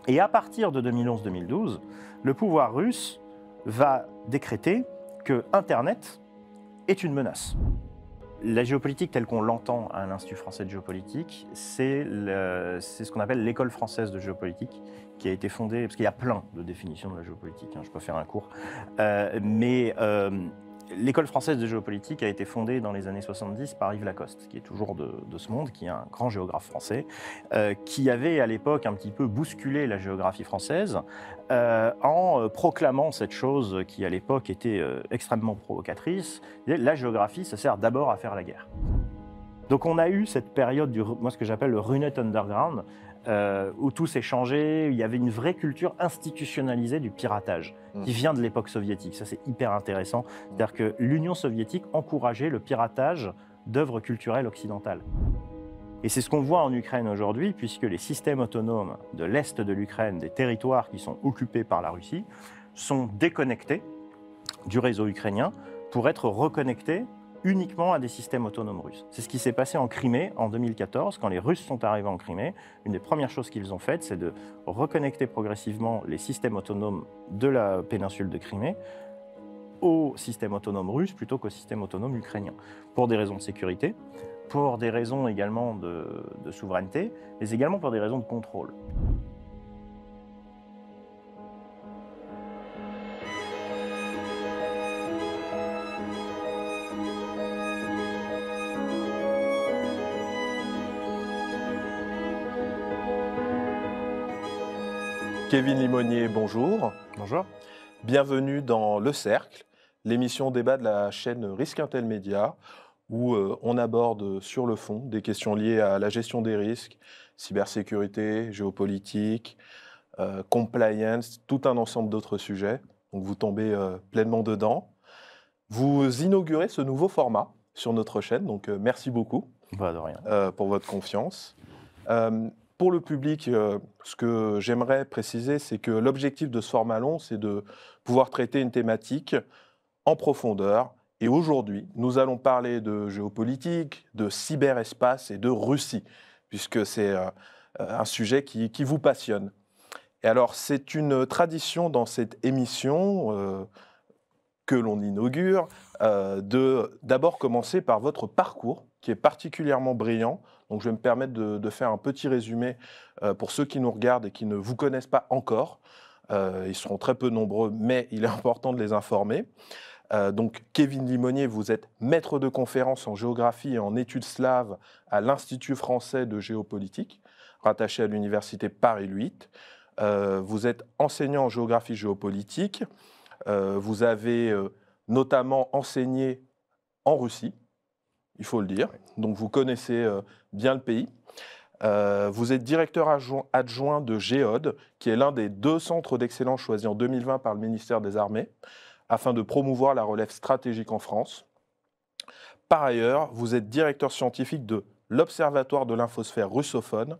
Et à partir de 2011-2012, le pouvoir russe va décréter que Internet est une menace. La géopolitique telle qu'on l'entend à l'Institut français de géopolitique, c'est ce qu'on appelle l'école française de géopolitique, qui a été fondée, parce qu'il y a plein de définitions de la géopolitique, je peux faire un cours, mais l'école française de géopolitique a été fondée dans les années 70 par Yves Lacoste, qui est toujours de ce monde, qui est un grand géographe français, qui avait à l'époque un petit peu bousculé la géographie française en proclamant cette chose qui à l'époque était extrêmement provocatrice. La géographie, ça sert d'abord à faire la guerre. Donc on a eu cette période, moi ce que j'appelle le Runet Underground, où tout s'est changé, il y avait une vraie culture institutionnalisée du piratage, qui vient de l'époque soviétique. Ça, c'est hyper intéressant. C'est-à-dire que l'Union soviétique encourageait le piratage d'œuvres culturelles occidentales. Et c'est ce qu'on voit en Ukraine aujourd'hui, puisque les systèmes autonomes de l'Est de l'Ukraine, des territoires qui sont occupés par la Russie, sont déconnectés du réseau ukrainien pour être reconnectés uniquement à des systèmes autonomes russes. C'est ce qui s'est passé en Crimée en 2014, quand les Russes sont arrivés en Crimée. Une des premières choses qu'ils ont faites, c'est de reconnecter progressivement les systèmes autonomes de la péninsule de Crimée au système autonome russe plutôt qu'au système autonome ukrainien, pour des raisons de sécurité, pour des raisons également de souveraineté, mais également pour des raisons de contrôle. Kevin Limonier, bonjour. Bonjour. Bienvenue dans Le Cercle, l'émission débat de la chaîne Risque Intel Média, où on aborde sur le fond des questions liées à la gestion des risques, cybersécurité, géopolitique, compliance, tout un ensemble d'autres sujets. Donc vous tombez pleinement dedans. Vous inaugurez ce nouveau format sur notre chaîne, donc merci beaucoup Bah, de rien. pour votre confiance. Pour le public, ce que j'aimerais préciser, c'est que l'objectif de ce format long, c'est de pouvoir traiter une thématique en profondeur. Et aujourd'hui, nous allons parler de géopolitique, de cyberespace et de Russie, puisque c'est un sujet qui vous passionne. Et alors, c'est une tradition dans cette émission que l'on inaugure, de d'abord commencer par votre parcours, qui est particulièrement brillant. Donc je vais me permettre de faire un petit résumé pour ceux qui nous regardent et qui ne vous connaissent pas encore. Ils seront très peu nombreux, mais il est important de les informer. Donc Kevin Limonier, vous êtes maître de conférence en géographie et en études slaves à l'Institut français de géopolitique, rattaché à l'Université Paris 8. Vous êtes enseignant en géographie géopolitique. Vous avez notamment enseigné en Russie, il faut le dire. Donc vous connaissez bien le pays. Vous êtes directeur adjoint de Géode, qui est l'un des 2 centres d'excellence choisis en 2020 par le ministère des Armées, afin de promouvoir la relève stratégique en France. Par ailleurs, vous êtes directeur scientifique de l'Observatoire de l'infosphère russophone,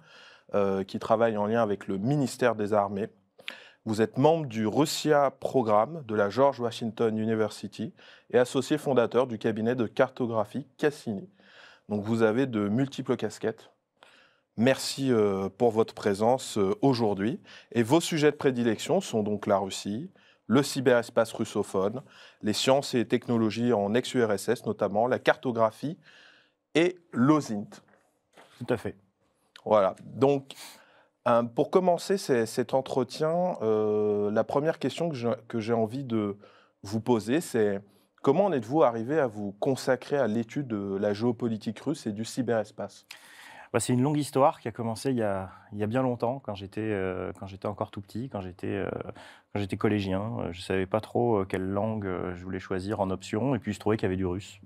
qui travaille en lien avec le ministère des Armées. Vous êtes membre du Russia Programme de la George Washington University et associé fondateur du cabinet de cartographie Cassini. Donc vous avez de multiples casquettes. Merci pour votre présence aujourd'hui. Et vos sujets de prédilection sont donc la Russie, le cyberespace russophone, les sciences et technologies en ex-URSS notamment, la cartographie et l'OSINT. Tout à fait. Voilà. Donc, pour commencer cet entretien, la première question que j'ai envie de vous poser, c'est comment en êtes-vous arrivé à vous consacrer à l'étude de la géopolitique russe et du cyberespace ? Bah, c'est une longue histoire qui a commencé il y a bien longtemps, quand j'étais encore tout petit, quand j'étais collégien. Je ne savais pas trop quelle langue je voulais choisir en option, et puis je trouvais qu'il y avait du russe.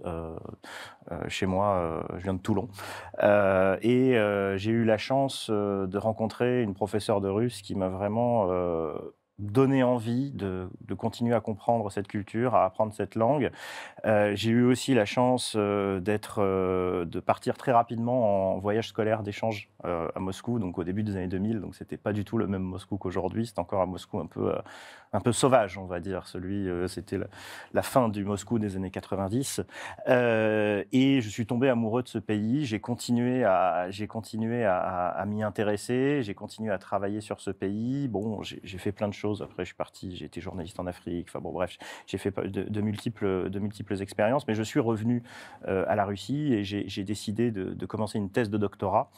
Chez moi, je viens de Toulon. J'ai eu la chance de rencontrer une professeure de russe qui m'a vraiment donné envie de continuer à comprendre cette culture, à apprendre cette langue. J'ai eu aussi la chance de partir très rapidement en voyage scolaire d'échange à Moscou, donc au début des années 2000. Donc c'était pas du tout le même Moscou qu'aujourd'hui. C'était encore un Moscou un peu sauvage, on va dire. C'était la fin du Moscou des années 90. Et je suis tombé amoureux de ce pays. J'ai continué à m'y intéresser. J'ai continué à travailler sur ce pays. Bon, j'ai fait plein de choses. Après, je suis parti. J'ai été journaliste en Afrique. Enfin bon, bref, j'ai fait de multiples expériences. Mais je suis revenu à la Russie et j'ai décidé de commencer une thèse de doctorat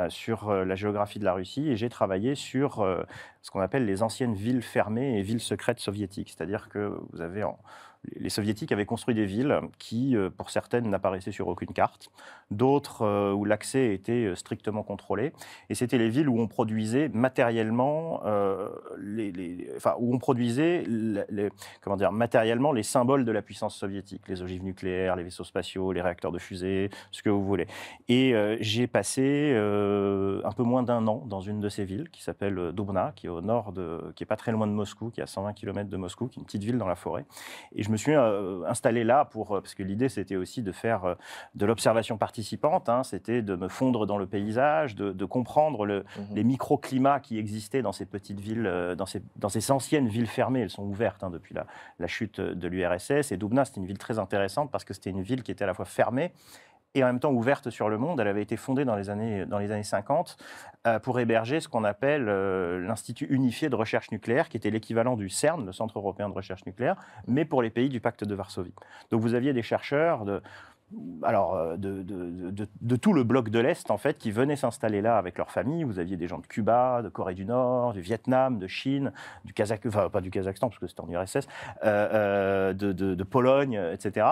sur la géographie de la Russie. Et j'ai travaillé sur ce qu'on appelle les anciennes villes fermées et villes secrètes soviétiques. C'est-à-dire que vous avez les soviétiques avaient construit des villes qui, pour certaines, n'apparaissaient sur aucune carte, d'autres où l'accès était strictement contrôlé. Et c'était les villes où on produisait matériellement, où on produisait matériellement les symboles de la puissance soviétique, les ogives nucléaires, les vaisseaux spatiaux, les réacteurs de fusée, ce que vous voulez. Et j'ai passé un peu moins d'un an dans une de ces villes qui s'appelle Dubna, qui est au nord qui est pas très loin de Moscou, qui est à 120 km de Moscou, qui est une petite ville dans la forêt. Et je me suis installé là parce que l'idée c'était aussi de faire de l'observation participante, hein, c'était de me fondre dans le paysage, de comprendre les microclimats qui existaient dans ces petites villes, dans ces anciennes villes fermées. Elles sont ouvertes hein, depuis la chute de l'URSS. Et Dubna, c'était une ville très intéressante parce que c'était une ville qui était à la fois fermée et en même temps ouverte sur le monde. Elle avait été fondée dans les années 50 pour héberger ce qu'on appelle l'Institut unifié de recherche nucléaire, qui était l'équivalent du CERN, le Centre européen de recherche nucléaire, mais pour les pays du pacte de Varsovie. Donc vous aviez des chercheurs de tout le bloc de l'Est, en fait, qui venaient s'installer là avec leur famille. Vous aviez des gens de Cuba, de Corée du Nord, du Vietnam, de Chine, du Kazakhstan, enfin pas du Kazakhstan, parce que c'était en URSS, de Pologne, etc.,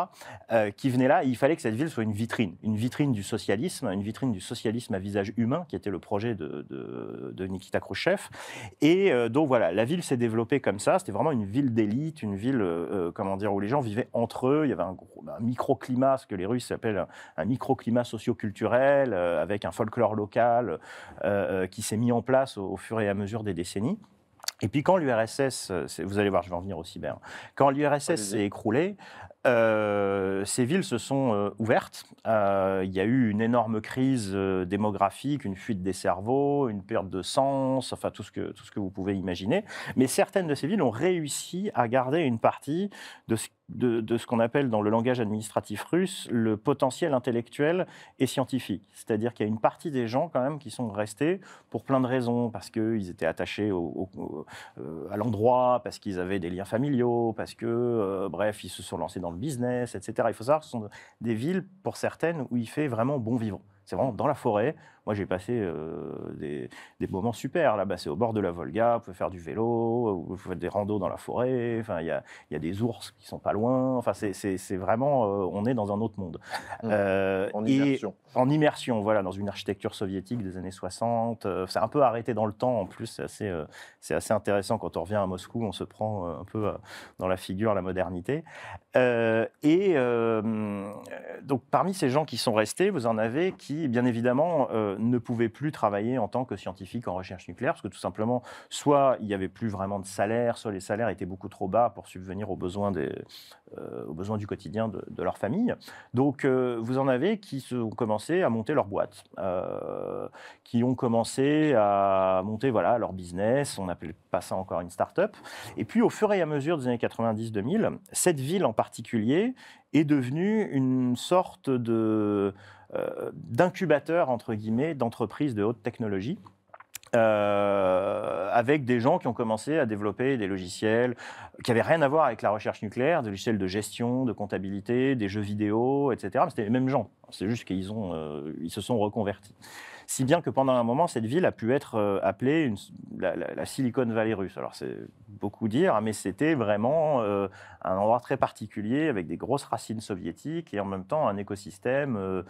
qui venaient là. Et il fallait que cette ville soit une vitrine du socialisme à visage humain, qui était le projet de Nikita Khrouchtchev. Et donc voilà, la ville s'est développée comme ça. C'était vraiment une ville d'élite, une ville, où les gens vivaient entre eux. Il y avait un microclimat, ce que les Russes appellent un microclimat socio-culturel, avec un folklore local qui s'est mis en place au fur et à mesure des décennies. Et puis quand l'URSS, vous allez voir, je vais en venir au cyber, quand l'URSS s'est écroulée, ces villes se sont ouvertes. Il y a eu une énorme crise démographique, une fuite des cerveaux, une perte de sens, enfin tout ce que vous pouvez imaginer. Mais certaines de ces villes ont réussi à garder une partie de ce qu'on appelle dans le langage administratif russe le potentiel intellectuel et scientifique. C'est-à-dire qu'il y a une partie des gens quand même qui sont restés pour plein de raisons, parce qu'ils étaient attachés à l'endroit, parce qu'ils avaient des liens familiaux, parce que, bref, ils se sont lancés dans le business, etc. Il faut savoir que ce sont des villes, pour certaines, où il fait vraiment bon vivre. C'est vraiment dans la forêt. Moi, j'ai passé des moments super. Là-bas, c'est au bord de la Volga. Vous pouvez faire du vélo, vous faites des randos dans la forêt. Enfin, il y a des ours qui sont pas loin. Enfin, c'est vraiment, on est dans un autre monde. En immersion. En immersion, voilà, dans une architecture soviétique des années 60. C'est un peu arrêté dans le temps. En plus, c'est assez intéressant quand on revient à Moscou. On se prend un peu dans la figure la modernité. Donc, parmi ces gens qui sont restés, vous en avez qui, bien évidemment, ne pouvaient plus travailler en tant que scientifiques en recherche nucléaire, parce que tout simplement, soit il n'y avait plus vraiment de salaire, soit les salaires étaient beaucoup trop bas pour subvenir aux besoins du quotidien de leur famille. Donc, vous en avez qui ont commencé à monter leur boîte, qui ont commencé à monter leur business. On n'appelait pas ça encore une start-up. Et puis, au fur et à mesure des années 90-2000, cette ville en particulier est devenue une sorte d'incubateur, entre guillemets, d'entreprises de haute technologie. Avec des gens qui ont commencé à développer des logiciels qui n'avaient rien à voir avec la recherche nucléaire, des logiciels de gestion, de comptabilité, des jeux vidéo, etc. Mais c'était les mêmes gens. C'est juste qu'ils se sont reconvertis. Si bien que pendant un moment, cette ville a pu être appelée la Silicon Valley russe. Alors c'est beaucoup dire, mais c'était vraiment un endroit très particulier avec des grosses racines soviétiques et en même temps un écosystème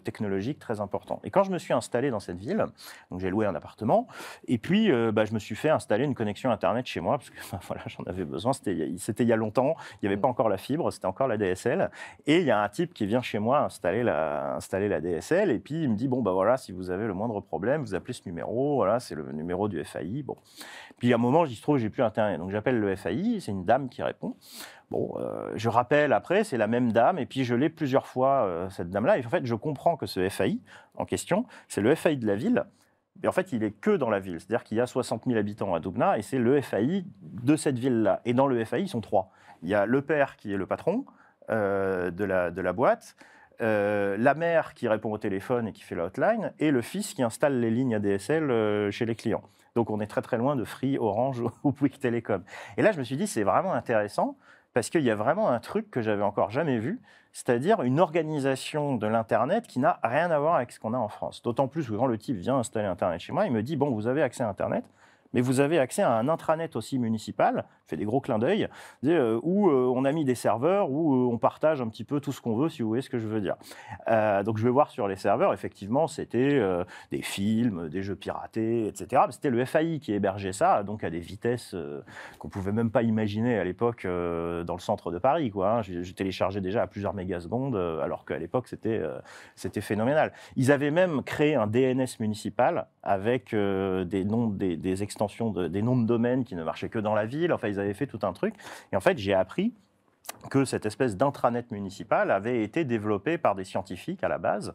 technologique très important. Et quand je me suis installé dans cette ville, donc j'ai loué un appartement, et puis je me suis fait installer une connexion Internet chez moi, parce que voilà, j'en avais besoin, c'était il y a longtemps, il n'y avait pas encore la fibre, c'était encore la DSL, et il y a un type qui vient chez moi installer la DSL, et puis il me dit, bon, voilà, si vous avez le moindre problème, vous appelez ce numéro, voilà, c'est le numéro du FAI, bon. Puis à un moment, il se trouve que j'ai plus Internet. Donc j'appelle le FAI, c'est une dame qui répond. Bon, je rappelle après, c'est la même dame, et puis je l'ai plusieurs fois, cette dame-là. Et en fait, je comprends que ce FAI en question, c'est le FAI de la ville. Et en fait, il est que dans la ville. C'est-à-dire qu'il y a 60 000 habitants à Doubna, et c'est le FAI de cette ville-là. Et dans le FAI, ils sont 3. Il y a le père qui est le patron de la boîte, la mère qui répond au téléphone et qui fait la hotline, et le fils qui installe les lignes ADSL chez les clients. Donc on est très très loin de Free, Orange ou Bouygues Télécom. Et là, je me suis dit, c'est vraiment intéressant, parce qu'il y a vraiment un truc que j'avais encore jamais vu, c'est-à-dire une organisation de l'Internet qui n'a rien à voir avec ce qu'on a en France. D'autant plus que quand le type vient installer Internet chez moi, il me dit, bon, vous avez accès à Internet, mais vous avez accès à un intranet aussi municipal, fait des gros clins d'œil, où on a mis des serveurs, où on partage un petit peu tout ce qu'on veut, si vous voyez ce que je veux dire. Donc je vais voir sur les serveurs, effectivement, c'était des films, des jeux piratés, etc. C'était le FAI qui hébergeait ça, donc à des vitesses qu'on ne pouvait même pas imaginer à l'époque dans le centre de Paris, quoi, hein. Je téléchargeais déjà à plusieurs mégasecondes, alors qu'à l'époque, c'était phénoménal. Ils avaient même créé un DNS municipal avec des noms, des extensions, des noms de domaines qui ne marchaient que dans la ville. Enfin, ils avaient fait tout un truc. Et en fait, j'ai appris que cette espèce d'intranet municipal avait été développé par des scientifiques à la base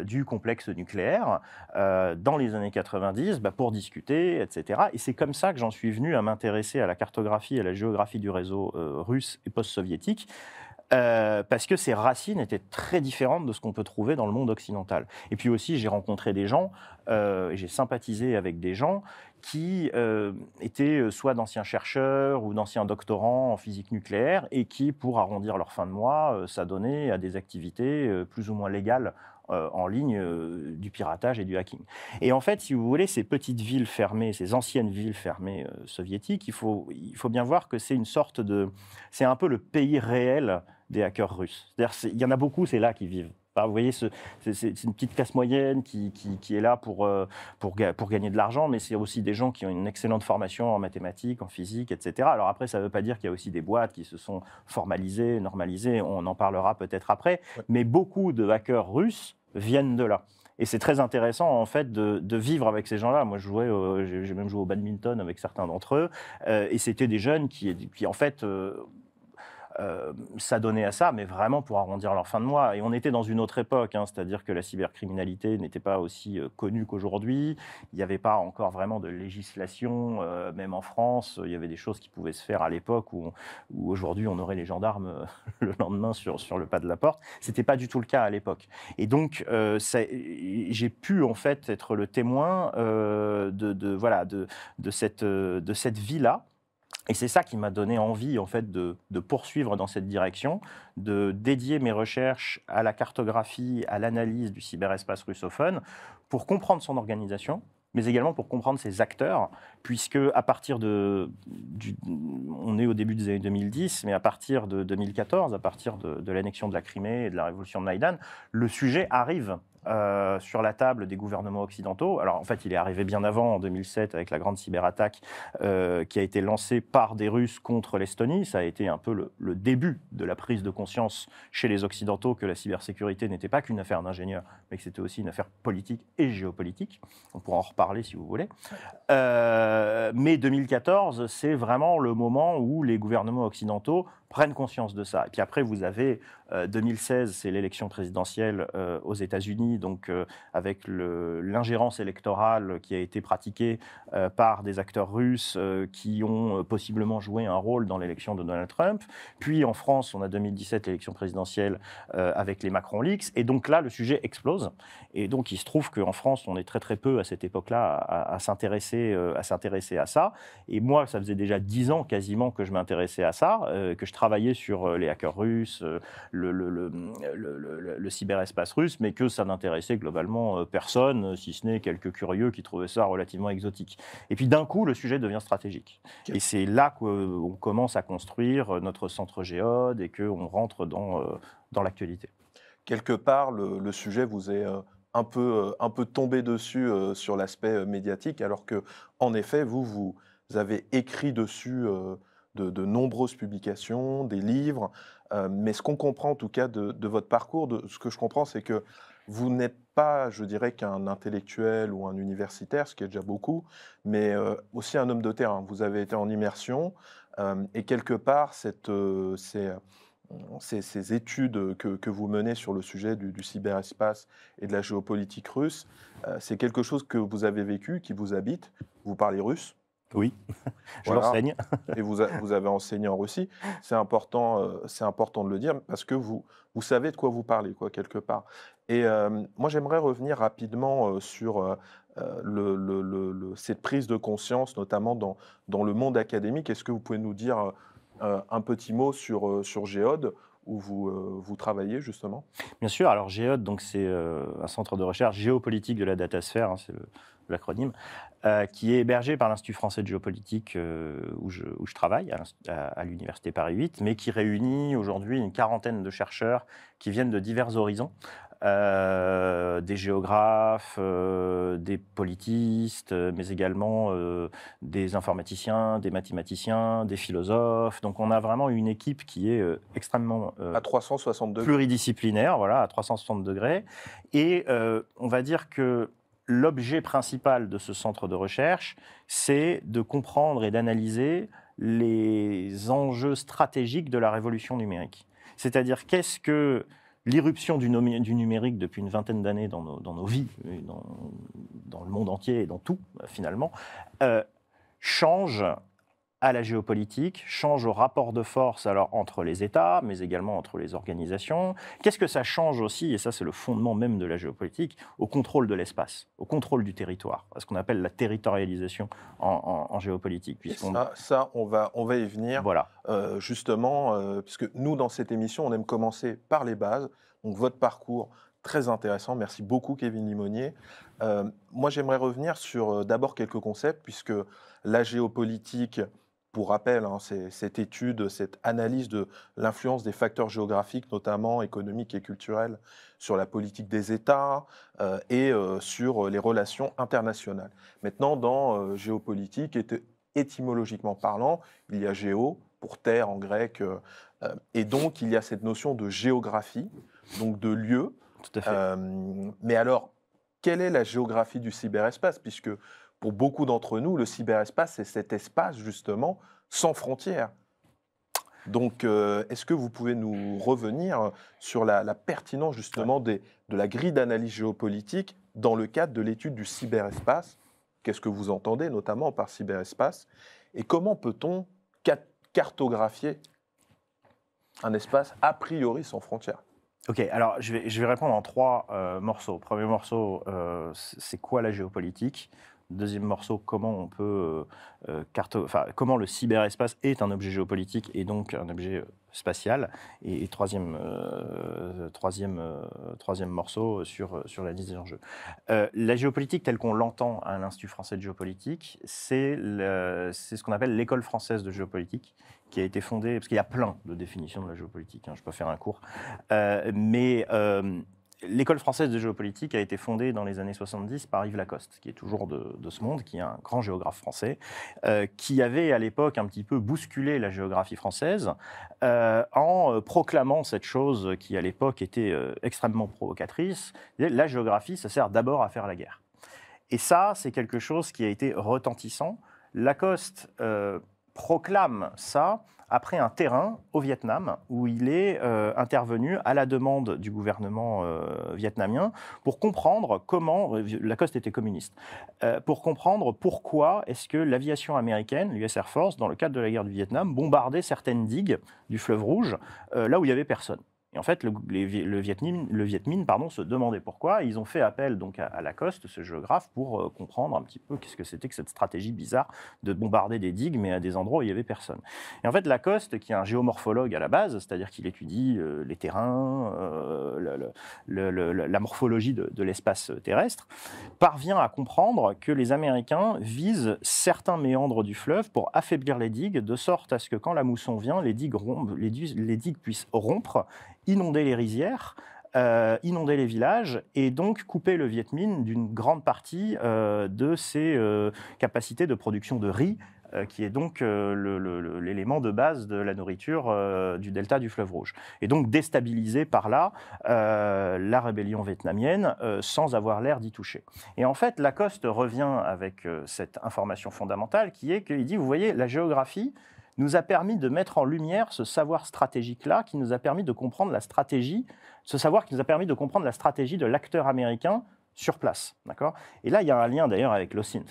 du complexe nucléaire dans les années 90 pour discuter, etc. Et c'est comme ça que j'en suis venu à m'intéresser à la cartographie et à la géographie du réseau russe et post-soviétique. Parce que ses racines étaient très différentes de ce qu'on peut trouver dans le monde occidental. Et puis aussi, j'ai rencontré des gens, j'ai sympathisé avec des gens qui étaient soit d'anciens chercheurs ou d'anciens doctorants en physique nucléaire et qui, pour arrondir leur fin de mois, s'adonnaient à des activités plus ou moins légales en ligne, du piratage et du hacking. Et en fait, si vous voulez, ces petites villes fermées, ces anciennes villes fermées soviétiques, il faut bien voir que c'est une sorte de... C'est un peu le pays réel des hackers russes. C'est-à-dire, il y en a beaucoup, c'est là qu'ils vivent. Enfin, vous voyez, c'est une petite classe moyenne qui est là pour gagner de l'argent, mais c'est aussi des gens qui ont une excellente formation en mathématiques, en physique, etc. Alors après, ça ne veut pas dire qu'il y a aussi des boîtes qui se sont formalisées, normalisées, on en parlera peut-être après, mais beaucoup de hackers russes viennent de là. Et c'est très intéressant, en fait, de vivre avec ces gens-là. Moi, j'ai même joué au badminton avec certains d'entre eux, et c'était des jeunes qui en fait... s'adonnaient à ça, mais vraiment pour arrondir leur fin de mois. Et on était dans une autre époque, hein, c'est-à-dire que la cybercriminalité n'était pas aussi connue qu'aujourd'hui. Il n'y avait pas encore vraiment de législation, même en France. Il y avait des choses qui pouvaient se faire à l'époque où aujourd'hui on aurait les gendarmes le lendemain sur le pas de la porte. C'était pas du tout le cas à l'époque. Et donc j'ai pu en fait être le témoin de cette vie-là. Et c'est ça qui m'a donné envie, en fait, de poursuivre dans cette direction, de dédier mes recherches à la cartographie, à l'analyse du cyberespace russophone, pour comprendre son organisation, mais également pour comprendre ses acteurs, puisque à partir on est au début des années 2010, mais à partir de 2014, à partir de l'annexion de la Crimée et de la révolution de Maïdan, le sujet arrive sur la table des gouvernements occidentaux. Alors en fait, il est arrivé bien avant, en 2007, avec la grande cyberattaque qui a été lancée par des Russes contre l'Estonie. Ça a été un peu le début de la prise de conscience chez les Occidentaux que la cybersécurité n'était pas qu'une affaire d'ingénieurs, mais que c'était aussi une affaire politique et géopolitique. On pourra en reparler si vous voulez. Mais 2014, c'est vraiment le moment où les gouvernements occidentaux prennent conscience de ça. Et puis après, vous avez 2016, c'est l'élection présidentielle aux États-Unis, donc avec l'ingérence électorale qui a été pratiquée par des acteurs russes qui ont possiblement joué un rôle dans l'élection de Donald Trump. Puis en France, on a 2017, l'élection présidentielle avec les Macron Leaks. Et donc là, le sujet explose. Et donc il se trouve qu'en France, on est très très peu à cette époque-là à s'intéresser à ça. Et moi, ça faisait déjà 10 ans quasiment que je m'intéressais à ça, que je travaillais sur les hackers russes, le cyberespace russe, mais que ça n'intéressait globalement personne, si ce n'est quelques curieux qui trouvaient ça relativement exotique. Et puis d'un coup, le sujet devient stratégique. Okay. Et c'est là qu'on commence à construire notre centre Géode et qu'on rentre dans l'actualité. Quelque part, le sujet vous est un peu tombé dessus sur l'aspect médiatique, alors que, en effet, vous avez écrit dessus de nombreuses publications, des livres, mais ce qu'on comprend en tout cas de votre parcours, ce que je comprends, c'est que vous n'êtes pas, je dirais, qu'un intellectuel ou un universitaire, ce qui est déjà beaucoup, mais aussi un homme de terrain. Vous avez été en immersion et quelque part, ces études que vous menez sur le sujet du cyberespace et de la géopolitique russe, c'est quelque chose que vous avez vécu, qui vous habite. Vous parlez russe. Oui, je Voilà. l'enseigne. Et vous avez enseigné en Russie. C'est important de le dire parce que vous savez de quoi vous parlez, quoi, quelque part. Et moi, j'aimerais revenir rapidement sur cette prise de conscience, notamment dans le monde académique. Est-ce que vous pouvez nous dire un petit mot sur Géode, où vous travaillez justement? Bien sûr, alors Géode, donc c'est un centre de recherche géopolitique de la datasphère, hein, c'est l'acronyme, qui est hébergé par l'Institut français de géopolitique où je travaille, à l'Université Paris 8, mais qui réunit aujourd'hui une quarantaine de chercheurs qui viennent de divers horizons. Des géographes, des politistes, mais également des informaticiens, des mathématiciens, des philosophes. Donc on a vraiment une équipe qui est extrêmement À 360 degrés. pluridisciplinaire, voilà, à 360 degrés. Et on va dire que l'objet principal de ce centre de recherche, c'est de comprendre et d'analyser les enjeux stratégiques de la révolution numérique. C'est-à-dire qu'est-ce que l'irruption du numérique depuis une vingtaine d'années dans nos vies, dans le monde entier et dans tout, finalement, change à la géopolitique, change au rapport de force alors entre les États, mais également entre les organisations. Qu'est-ce que ça change aussi, et ça c'est le fondement même de la géopolitique, au contrôle de l'espace, au contrôle du territoire, ce qu'on appelle la territorialisation en géopolitique. Ça, on va y venir, voilà. justement, puisque nous, dans cette émission, on aime commencer par les bases. Donc votre parcours, très intéressant. Merci beaucoup, Kevin Limonier. Moi, j'aimerais revenir sur d'abord quelques concepts, puisque la géopolitique, pour rappel, hein, c'est cette étude, cette analyse de l'influence des facteurs géographiques, notamment économiques et culturels, sur la politique des États et sur les relations internationales. Maintenant, dans géopolitique, étymologiquement parlant, il y a géo, pour terre en grec, et donc il y a cette notion de géographie, donc de lieu. Tout à fait. Mais alors, quelle est la géographie du cyberespace? Puisque pour beaucoup d'entre nous, le cyberespace, c'est cet espace, justement, sans frontières. Donc, est-ce que vous pouvez nous revenir sur la pertinence, justement, de la grille d'analyse géopolitique dans le cadre de l'étude du cyberespace? Qu'est-ce que vous entendez, notamment, par cyberespace? Et comment peut-on cartographier un espace a priori sans frontières? Ok, alors je vais répondre en trois morceaux. Premier morceau, c'est quoi la géopolitique? Deuxième morceau, comment on peut comment le cyberespace est un objet géopolitique et donc un objet spatial. Et troisième morceau sur la liste des enjeux. La géopolitique telle qu'on l'entend à l'Institut français de géopolitique, c'est ce qu'on appelle l'école française de géopolitique, qui a été fondée, parce qu'il y a plein de définitions de la géopolitique, hein, je peux faire un cours, mais l'école française de géopolitique a été fondée dans les années 70 par Yves Lacoste, qui est toujours de ce monde, qui est un grand géographe français, qui avait à l'époque un petit peu bousculé la géographie française en proclamant cette chose qui à l'époque était extrêmement provocatrice. La géographie, ça sert d'abord à faire la guerre. Et ça, c'est quelque chose qui a été retentissant. Lacoste proclame ça après un terrain au Vietnam où il est intervenu à la demande du gouvernement vietnamien pour comprendre comment, Lacoste était communiste, pour comprendre pourquoi est-ce que l'aviation américaine, l'US Air Force, dans le cadre de la guerre du Vietnam, bombardait certaines digues du fleuve Rouge, là où il n'y avait personne. Et en fait, le Viet Minh se demandait pourquoi. Ils ont fait appel donc à Lacoste, ce géographe, pour comprendre un petit peu qu'est-ce que c'était que cette stratégie bizarre de bombarder des digues, mais à des endroits où il n'y avait personne. Et en fait, Lacoste, qui est un géomorphologue à la base, c'est-à-dire qu'il étudie les terrains, la morphologie de l'espace terrestre, parvient à comprendre que les Américains visent certains méandres du fleuve pour affaiblir les digues, de sorte à ce que quand la mousson vient, les digues puissent rompre, inonder les rizières, inonder les villages et donc couper le Viet Minh d'une grande partie de ses capacités de production de riz qui est donc l'élément de base de la nourriture du delta du fleuve Rouge. Et donc déstabiliser par là la rébellion vietnamienne sans avoir l'air d'y toucher. Et en fait, Lacoste revient avec cette information fondamentale qui est qu'il dit, vous voyez, la géographie nous a permis de mettre en lumière ce savoir stratégique-là, qui nous a permis de comprendre la stratégie, ce savoir qui nous a permis de comprendre la stratégie de l'acteur américain sur place. D'accord ? Et là, il y a un lien d'ailleurs avec l'OSINT.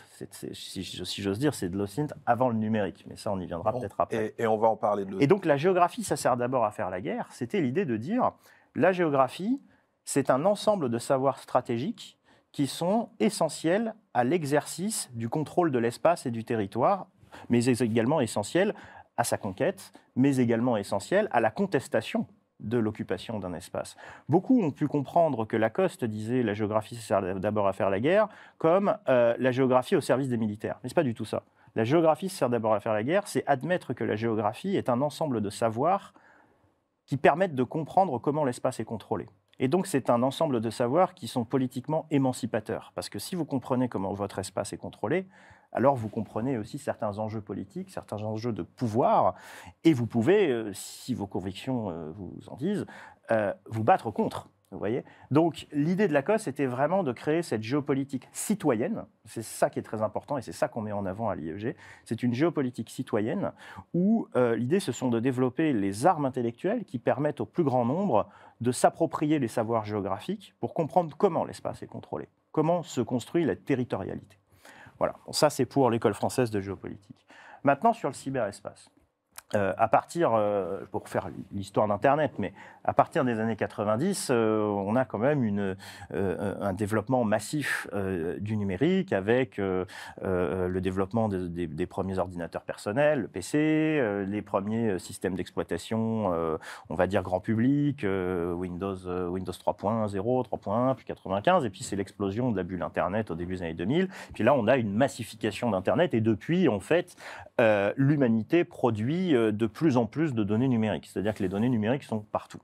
Si j'ose dire, c'est de l'OSINT avant le numérique, mais ça, on y viendra peut-être après. Et on va en parler de l'OSINT. Et donc, la géographie, ça sert d'abord à faire la guerre. C'était l'idée de dire, la géographie, c'est un ensemble de savoirs stratégiques qui sont essentiels à l'exercice du contrôle de l'espace et du territoire, mais également essentiels à sa conquête, mais également essentiels à la contestation de l'occupation d'un espace. Beaucoup ont pu comprendre que Lacoste disait la géographie sert d'abord à faire la guerre, comme la géographie au service des militaires. Mais ce n'est pas du tout ça. La géographie sert d'abord à faire la guerre, c'est admettre que la géographie est un ensemble de savoirs qui permettent de comprendre comment l'espace est contrôlé. Et donc, c'est un ensemble de savoirs qui sont politiquement émancipateurs. Parce que si vous comprenez comment votre espace est contrôlé, alors vous comprenez aussi certains enjeux politiques, certains enjeux de pouvoir, et vous pouvez, si vos convictions vous en disent, vous battre contre. Vous voyez ? Donc, l'idée de Lacoste, c'était vraiment de créer cette géopolitique citoyenne. C'est ça qui est très important et c'est ça qu'on met en avant à l'IEG. C'est une géopolitique citoyenne où l'idée, ce sont de développer les armes intellectuelles qui permettent au plus grand nombre de s'approprier les savoirs géographiques pour comprendre comment l'espace est contrôlé, comment se construit la territorialité. Voilà, bon, ça c'est pour l'école française de géopolitique. Maintenant, sur le cyberespace. À partir, pour faire l'histoire d'Internet, mais à partir des années 90, on a quand même un développement massif du numérique avec le développement des premiers ordinateurs personnels, le PC, les premiers systèmes d'exploitation, on va dire grand public, Windows 3.0, 3.1, puis 95, et puis c'est l'explosion de la bulle Internet au début des années 2000. Puis là, on a une massification d'Internet, et depuis, en fait, l'humanité produit de plus en plus de données numériques. C'est-à-dire que les données numériques sont partout.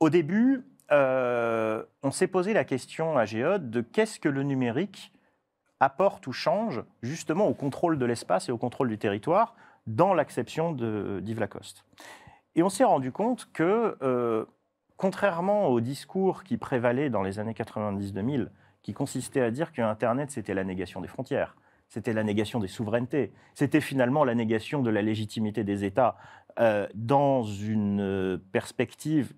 Au début, on s'est posé la question à Géode de qu'est-ce que le numérique apporte ou change justement au contrôle de l'espace et au contrôle du territoire dans l'acception d'Yves Lacoste. Et on s'est rendu compte que, contrairement au discours qui prévalait dans les années 90-2000, qui consistait à dire que Internet, c'était la négation des frontières, c'était la négation des souverainetés, c'était finalement la négation de la légitimité des États dans une perspective,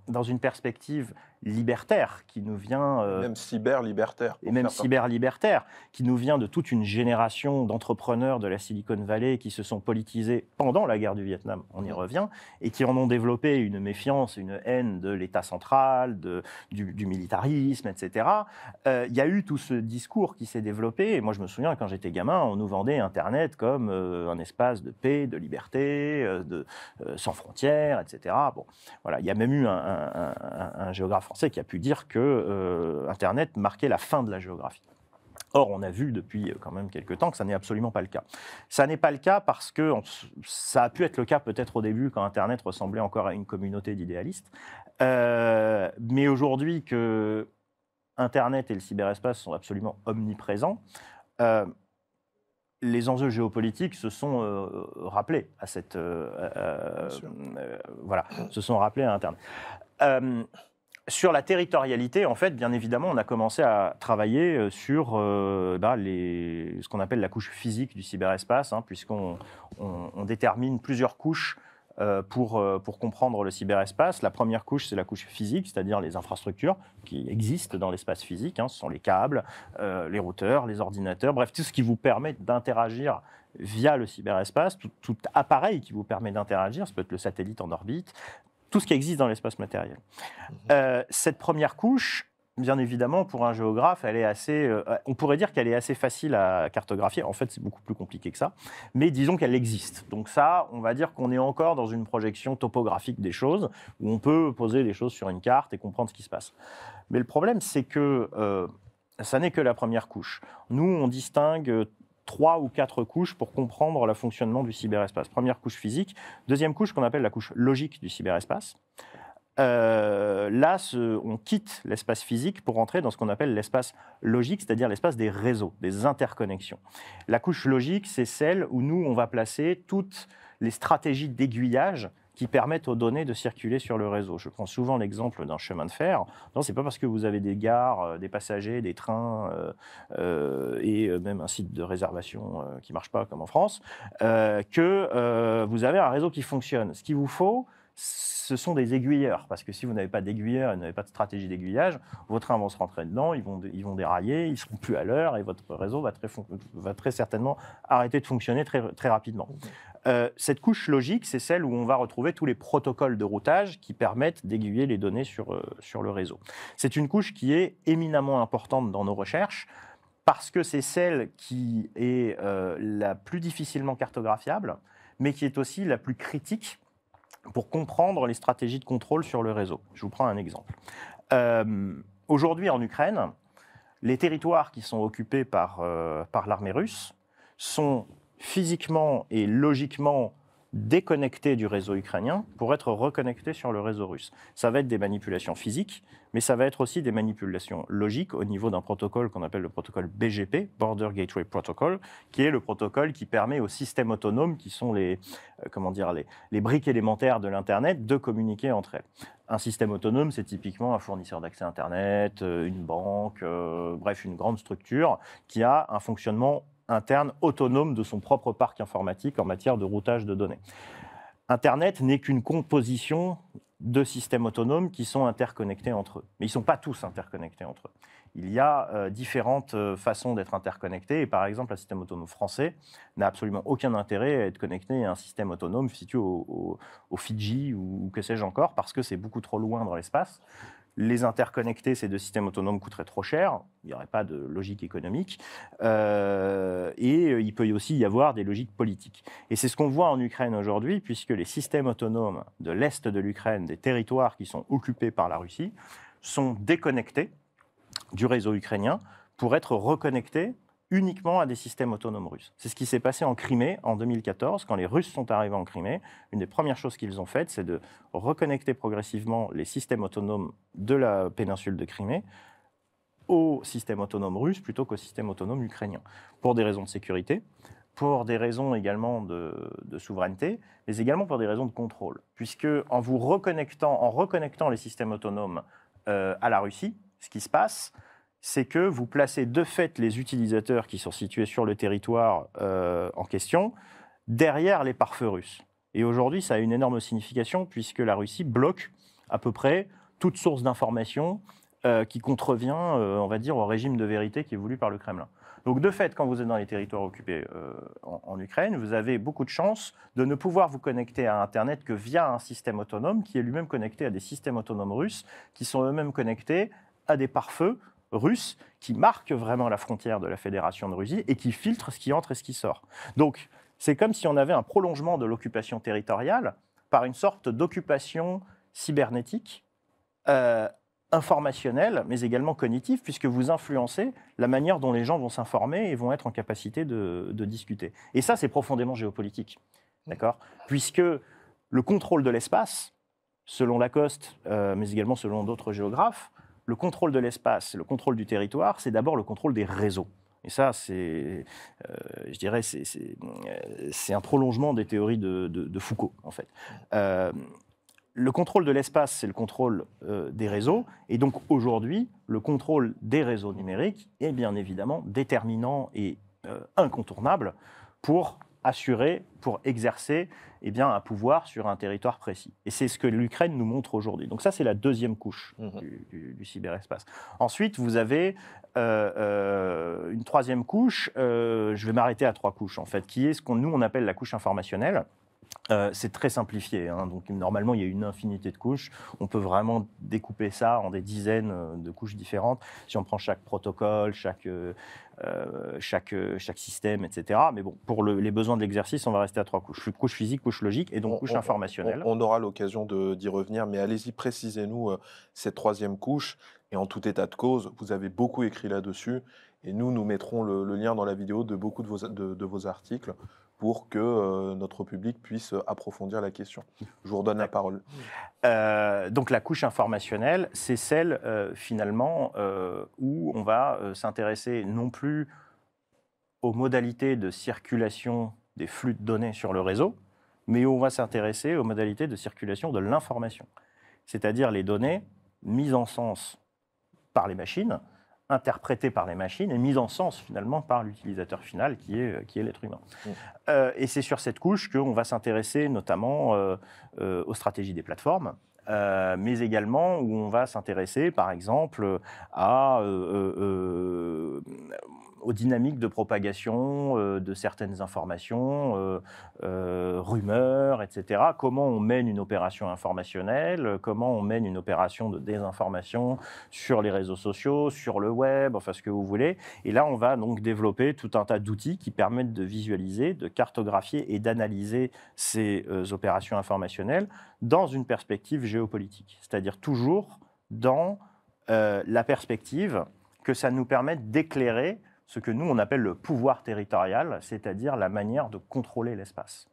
dans une perspective libertaire qui nous vient... même cyber-libertaire. Et même cyber-libertaire, qui nous vient de toute une génération d'entrepreneurs de la Silicon Valley qui se sont politisés pendant la guerre du Vietnam, on y revient, et qui en ont développé une méfiance, une haine de l'État central, du militarisme, etc. Il y a eu tout ce discours qui s'est développé, et moi je me souviens, quand j'étais gamin, on nous vendait Internet comme un espace de paix, de liberté, sans frontières, etc. Bon, voilà, il y a même eu un géographe français qui a pu dire que Internet marquait la fin de la géographie. Or, on a vu depuis quand même quelques temps que ça n'est absolument pas le cas. Ça n'est pas le cas parce que ça a pu être le cas peut-être au début quand Internet ressemblait encore à une communauté d'idéalistes. Mais aujourd'hui que Internet et le cyberespace sont absolument omniprésents, les enjeux géopolitiques se sont rappelés à cette... voilà, se sont rappelés à Internet. Sur la territorialité, en fait, bien évidemment, on a commencé à travailler sur ce qu'on appelle la couche physique du cyberespace, puisqu'on détermine plusieurs couches pour comprendre le cyberespace. La première couche, c'est la couche physique, c'est-à-dire les infrastructures qui existent dans l'espace physique. Ce sont les câbles, les routeurs, les ordinateurs, bref, tout ce qui vous permet d'interagir via le cyberespace, tout appareil qui vous permet d'interagir, ça peut être le satellite en orbite, tout ce qui existe dans l'espace matériel. Cette première couche, bien évidemment, pour un géographe, elle est assez, on pourrait dire qu'elle est assez facile à cartographier. En fait, c'est beaucoup plus compliqué que ça. Mais disons qu'elle existe. Donc ça, on va dire qu'on est encore dans une projection topographique des choses, où on peut poser les choses sur une carte et comprendre ce qui se passe. Mais le problème, c'est que ça n'est que la première couche. Nous, on distingue 3 ou 4 couches pour comprendre le fonctionnement du cyberespace. Première couche physique. Deuxième couche qu'on appelle la couche logique du cyberespace. Là, on quitte l'espace physique pour entrer dans ce qu'on appelle l'espace logique, c'est-à-dire l'espace des réseaux, des interconnexions. La couche logique, c'est celle où nous, on va placer toutes les stratégies d'aiguillage qui permettent aux données de circuler sur le réseau. Je prends souvent l'exemple d'un chemin de fer. Non, c'est pas parce que vous avez des gares, des passagers, des trains et même un site de réservation qui marche pas comme en France que vous avez un réseau qui fonctionne. Ce qu'il vous faut, ce sont des aiguilleurs, parce que si vous n'avez pas d'aiguilleurs et vous n'avez pas de stratégie d'aiguillage, vos trains vont se rentrer dedans, ils vont dérailler, ils ne seront plus à l'heure et votre réseau va très certainement arrêter de fonctionner très, très rapidement. Cette couche logique, c'est celle où on va retrouver tous les protocoles de routage qui permettent d'aiguiller les données sur le réseau. C'est une couche qui est éminemment importante dans nos recherches parce que c'est celle qui est la plus difficilement cartographiable, mais qui est aussi la plus critique pour comprendre les stratégies de contrôle sur le réseau. Je vous prends un exemple. Aujourd'hui, en Ukraine, les territoires qui sont occupés par l'armée russe sont physiquement et logiquement déconnectés du réseau ukrainien pour être reconnectés sur le réseau russe. Ça va être des manipulations physiques, mais ça va être aussi des manipulations logiques au niveau d'un protocole qu'on appelle le protocole BGP, Border Gateway Protocol, qui est le protocole qui permet aux systèmes autonomes, qui sont les briques élémentaires de l'Internet, de communiquer entre elles. Un système autonome, c'est typiquement un fournisseur d'accès Internet, une banque, bref, une grande structure qui a un fonctionnement interne autonome de son propre parc informatique en matière de routage de données. Internet n'est qu'une composition de systèmes autonomes qui sont interconnectés entre eux. Mais ils ne sont pas tous interconnectés entre eux. Il y a différentes façons d'être interconnectés. Et par exemple, un système autonome français n'a absolument aucun intérêt à être connecté à un système autonome situé au Fidji ou que sais-je encore, parce que c'est beaucoup trop loin dans l'espace. Les interconnecter, ces deux systèmes autonomes coûteraient trop cher, il n'y aurait pas de logique économique, et il peut aussi y avoir des logiques politiques. Et c'est ce qu'on voit en Ukraine aujourd'hui, puisque les systèmes autonomes de l'Est de l'Ukraine, des territoires qui sont occupés par la Russie, sont déconnectés du réseau ukrainien pour être reconnectés uniquement à des systèmes autonomes russes. C'est ce qui s'est passé en Crimée en 2014, quand les Russes sont arrivés en Crimée. Une des premières choses qu'ils ont faites, c'est de reconnecter progressivement les systèmes autonomes de la péninsule de Crimée au système autonome russe plutôt qu'au système autonome ukrainien, pour des raisons de sécurité, pour des raisons également de souveraineté, mais également pour des raisons de contrôle. Puisque en reconnectant les systèmes autonomes à la Russie, ce qui se passe, c'est que vous placez de fait les utilisateurs qui sont situés sur le territoire en question derrière les pare-feux russes. Et aujourd'hui, ça a une énorme signification puisque la Russie bloque à peu près toute source d'information qui contrevient, on va dire, au régime de vérité qui est voulu par le Kremlin. Donc de fait, quand vous êtes dans les territoires occupés en Ukraine, vous avez beaucoup de chances de ne pouvoir vous connecter à Internet que via un système autonome qui est lui-même connecté à des systèmes autonomes russes qui sont eux-mêmes connectés à des pare-feux russes qui marquent vraiment la frontière de la Fédération de Russie et qui filtrent ce qui entre et ce qui sort. Donc, c'est comme si on avait un prolongement de l'occupation territoriale par une sorte d'occupation cybernétique, informationnelle, mais également cognitive, puisque vous influencez la manière dont les gens vont s'informer et vont être en capacité de discuter. Et ça, c'est profondément géopolitique, d'accord ? Puisque le contrôle de l'espace, selon Lacoste, mais également selon d'autres géographes, le contrôle de l'espace, le contrôle du territoire, c'est d'abord le contrôle des réseaux. Et ça, c'est, je dirais, c'est un prolongement des théories de Foucault, en fait. Le contrôle de l'espace, c'est le contrôle des réseaux. Et donc, aujourd'hui, le contrôle des réseaux numériques est bien évidemment déterminant et incontournable pour assurer, pour exercer un pouvoir sur un territoire précis. Et c'est ce que l'Ukraine nous montre aujourd'hui. Donc ça, c'est la deuxième couche du cyberespace. Ensuite, vous avez une troisième couche, je vais m'arrêter à 3 couches en fait, qui est ce qu'on nous on appelle la couche informationnelle. C'est très simplifié, hein. Donc normalement il y a une infinité de couches. On peut vraiment découper ça en des dizaines de couches différentes. Si on prend chaque protocole, chaque système, etc. Mais bon, pour les besoins de l'exercice, on va rester à 3 couches. Couche physique, couche logique et donc couche informationnelle. On aura l'occasion d'y revenir, mais allez-y, précisez-nous cette troisième couche. Et en tout état de cause, vous avez beaucoup écrit là-dessus. Et nous mettrons le lien dans la vidéo de beaucoup de vos articles pour que notre public puisse approfondir la question. Je vous redonne la parole. Donc la couche informationnelle, c'est celle finalement où on va s'intéresser non plus aux modalités de circulation des flux de données sur le réseau, mais où on va s'intéresser aux modalités de circulation de l'information, c'est-à-dire les données mises en sens par les machines, interprétées par les machines et mises en sens finalement par l'utilisateur final qui est l'être humain. Et c'est sur cette couche qu'on va s'intéresser notamment aux stratégies des plateformes, mais également où on va s'intéresser par exemple aux dynamiques de propagation de certaines informations, rumeurs, etc. Comment on mène une opération informationnelle, comment on mène une opération de désinformation sur les réseaux sociaux, sur le web, enfin ce que vous voulez. Et là, on va donc développer tout un tas d'outils qui permettent de visualiser, de cartographier et d'analyser ces opérations informationnelles dans une perspective géopolitique, c'est-à-dire toujours dans la perspective que ça nous permette d'éclairer ce que nous, on appelle le pouvoir territorial, c'est-à-dire la manière de contrôler l'espace.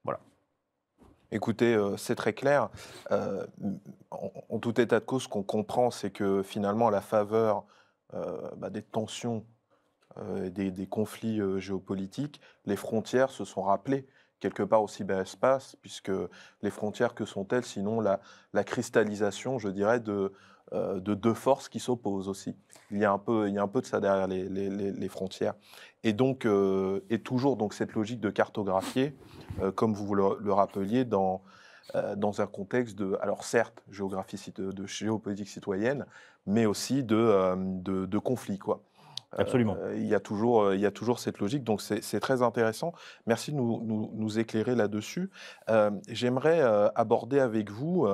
Voilà. Écoutez, c'est très clair. En tout état de cause, ce qu'on comprend, c'est que finalement, à la faveur des tensions, des conflits géopolitiques, les frontières se sont rappelées quelque part au cyberespace, puisque les frontières, que sont-elles sinon la cristallisation, je dirais, de deux forces qui s'opposent aussi. Il y a un peu de ça derrière les frontières. Et donc, et toujours donc, cette logique de cartographier, comme vous le rappeliez, dans un contexte de, alors certes, de géopolitique citoyenne, mais aussi de conflit, quoi. Absolument. Il y a toujours cette logique, donc c'est très intéressant. Merci de nous éclairer là-dessus. J'aimerais aborder avec vous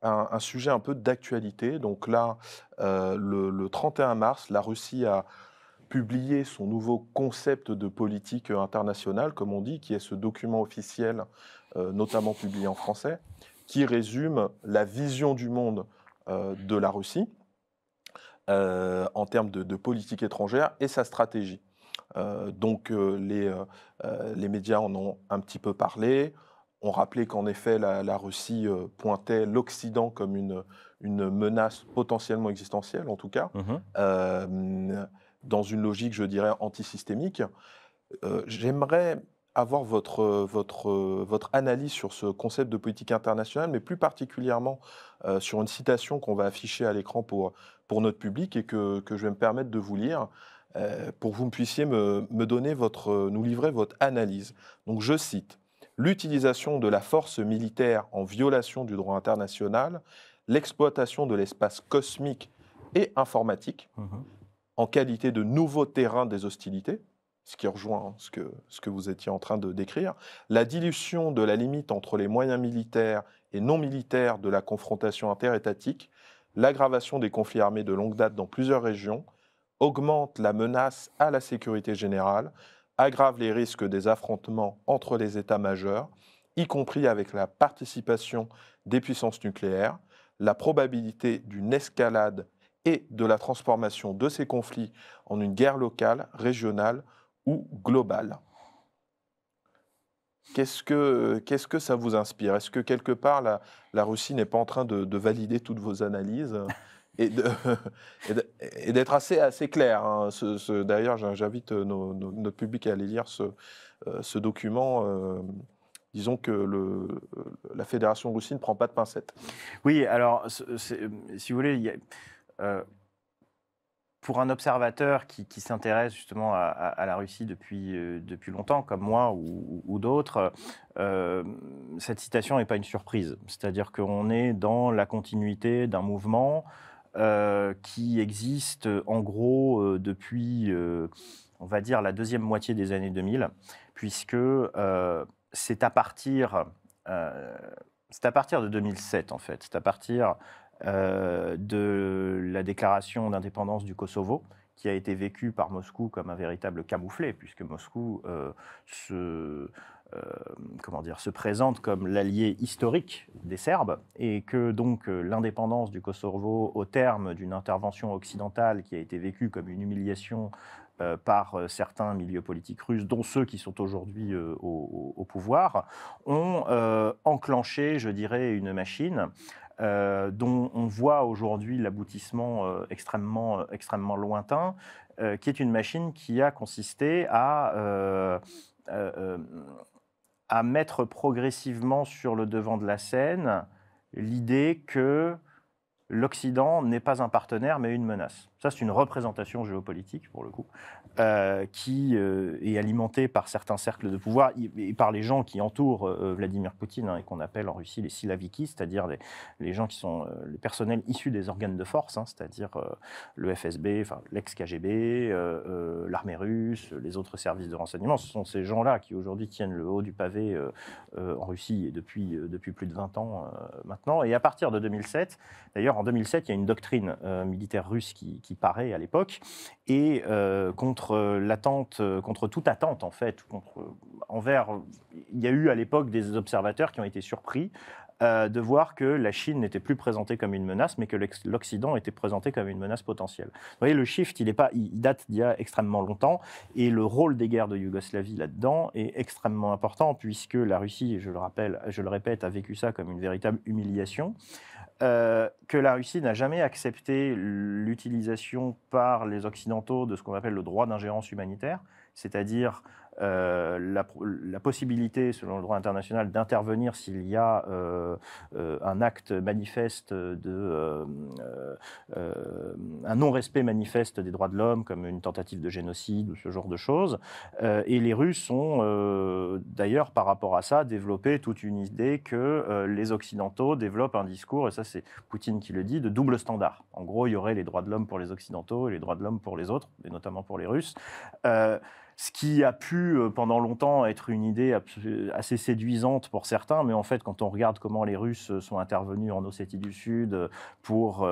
un sujet un peu d'actualité. Donc là, le 31 mars, la Russie a publié son nouveau concept de politique internationale, comme on dit, qui est ce document officiel, notamment publié en français, qui résume la vision du monde de la Russie en termes de politique étrangère et sa stratégie. Donc les médias en ont un petit peu parlé. On rappelait qu'en effet, la Russie pointait l'Occident comme une menace potentiellement existentielle, en tout cas, dans une logique, je dirais, antisystémique. J'aimerais avoir votre analyse sur ce concept de politique internationale, mais plus particulièrement sur une citation qu'on va afficher à l'écran pour notre public et que je vais me permettre de vous lire pour que vous puissiez nous livrer votre analyse. Donc je cite: « L'utilisation de la force militaire en violation du droit international, l'exploitation de l'espace cosmique et informatique en qualité de nouveau terrain des hostilités », ce qui rejoint ce que vous étiez en train de décrire, la dilution de la limite entre les moyens militaires et non militaires de la confrontation interétatique, l'aggravation des conflits armés de longue date dans plusieurs régions, augmente la menace à la sécurité générale, aggrave les risques des affrontements entre les États majeurs, y compris avec la participation des puissances nucléaires, la probabilité d'une escalade et de la transformation de ces conflits en une guerre locale, régionale ou globale. Qu'est-ce que ça vous inspire? Est-ce que quelque part la Russie n'est pas en train de valider toutes vos analyses et d'être assez clair, hein. D'ailleurs, j'invite notre public à aller lire ce document. Disons que la Fédération russe ne prend pas de pincettes. Oui, alors, si vous voulez, pour un observateur qui s'intéresse justement à la Russie depuis longtemps, comme moi ou d'autres, cette citation n'est pas une surprise. C'est-à-dire qu'on est dans la continuité d'un mouvement qui existe en gros depuis, on va dire, la deuxième moitié des années 2000, puisque c'est à partir de 2007, en fait. C'est à partir de la déclaration d'indépendance du Kosovo, qui a été vécue par Moscou comme un véritable camouflet, puisque Moscou comment dire, se présente comme l'allié historique des Serbes et que donc l'indépendance du Kosovo au terme d'une intervention occidentale qui a été vécue comme une humiliation par certains milieux politiques russes, dont ceux qui sont aujourd'hui au pouvoir, ont enclenché, je dirais, une machine dont on voit aujourd'hui l'aboutissement extrêmement lointain, qui est une machine qui a consisté à mettre progressivement sur le devant de la scène l'idée que l'Occident n'est pas un partenaire, mais une menace. Ça, c'est une représentation géopolitique, pour le coup, qui est alimentée par certains cercles de pouvoir et par les gens qui entourent Vladimir Poutine, et qu'on appelle en Russie les silaviki, c'est-à-dire les gens qui sont les personnels issus des organes de force, c'est-à-dire le FSB, enfin, l'ex-KGB, l'armée russe, les autres services de renseignement. Ce sont ces gens-là qui, aujourd'hui, tiennent le haut du pavé en Russie et depuis plus de 20 ans maintenant. Et à partir de 2007, d'ailleurs, en 2007, il y a une doctrine militaire russe qui paraît à l'époque, et contre toute attente, en fait, il y a eu à l'époque des observateurs qui ont été surpris de voir que la Chine n'était plus présentée comme une menace, mais que l'Occident était présenté comme une menace potentielle. Vous voyez, le shift, il date d'il y a extrêmement longtemps, et le rôle des guerres de Yougoslavie là-dedans est extrêmement important, puisque la Russie, je le répète, a vécu ça comme une véritable humiliation. Que la Russie n'a jamais accepté l'utilisation par les Occidentaux de ce qu'on appelle le droit d'ingérence humanitaire, c'est-à-dire la possibilité, selon le droit international, d'intervenir s'il y a un acte manifeste un non-respect manifeste des droits de l'homme, comme une tentative de génocide ou ce genre de choses. Et les Russes ont, d'ailleurs, par rapport à ça, développé toute une idée que les Occidentaux développent un discours, et ça c'est Poutine qui le dit, de double standard. En gros, il y aurait les droits de l'homme pour les Occidentaux et les droits de l'homme pour les autres, et notamment pour les Russes. Ce qui a pu, pendant longtemps, être une idée assez séduisante pour certains, mais en fait, quand on regarde comment les Russes sont intervenus en Ossétie du Sud pour,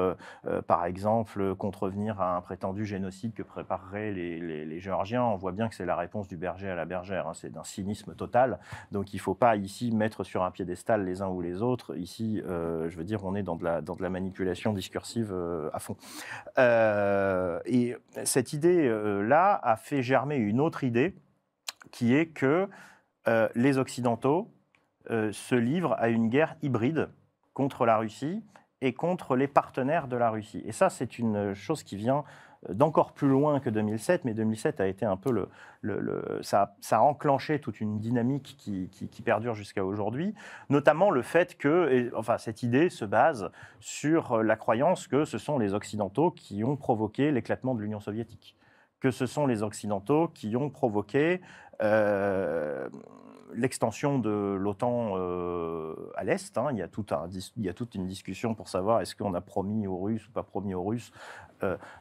par exemple, contrevenir à un prétendu génocide que prépareraient les Géorgiens, on voit bien que c'est la réponse du berger à la bergère. C'est d'un cynisme total. Donc, il ne faut pas ici mettre sur un piédestal les uns ou les autres. Ici, je veux dire, on est dans de la manipulation discursive à fond. Et cette idée-là a fait germer une autre idée, qui est que les Occidentaux se livrent à une guerre hybride contre la Russie et contre les partenaires de la Russie. Et ça, c'est une chose qui vient d'encore plus loin que 2007, mais 2007 a été un peu ça a enclenché toute une dynamique qui perdure jusqu'à aujourd'hui, notamment le fait que, cette idée se base sur la croyance que ce sont les Occidentaux qui ont provoqué l'éclatement de l'Union soviétique, que ce sont les Occidentaux qui ont provoqué l'extension de l'OTAN à l'Est. Il y a toute une discussion pour savoir est-ce qu'on a promis aux Russes ou pas promis aux Russes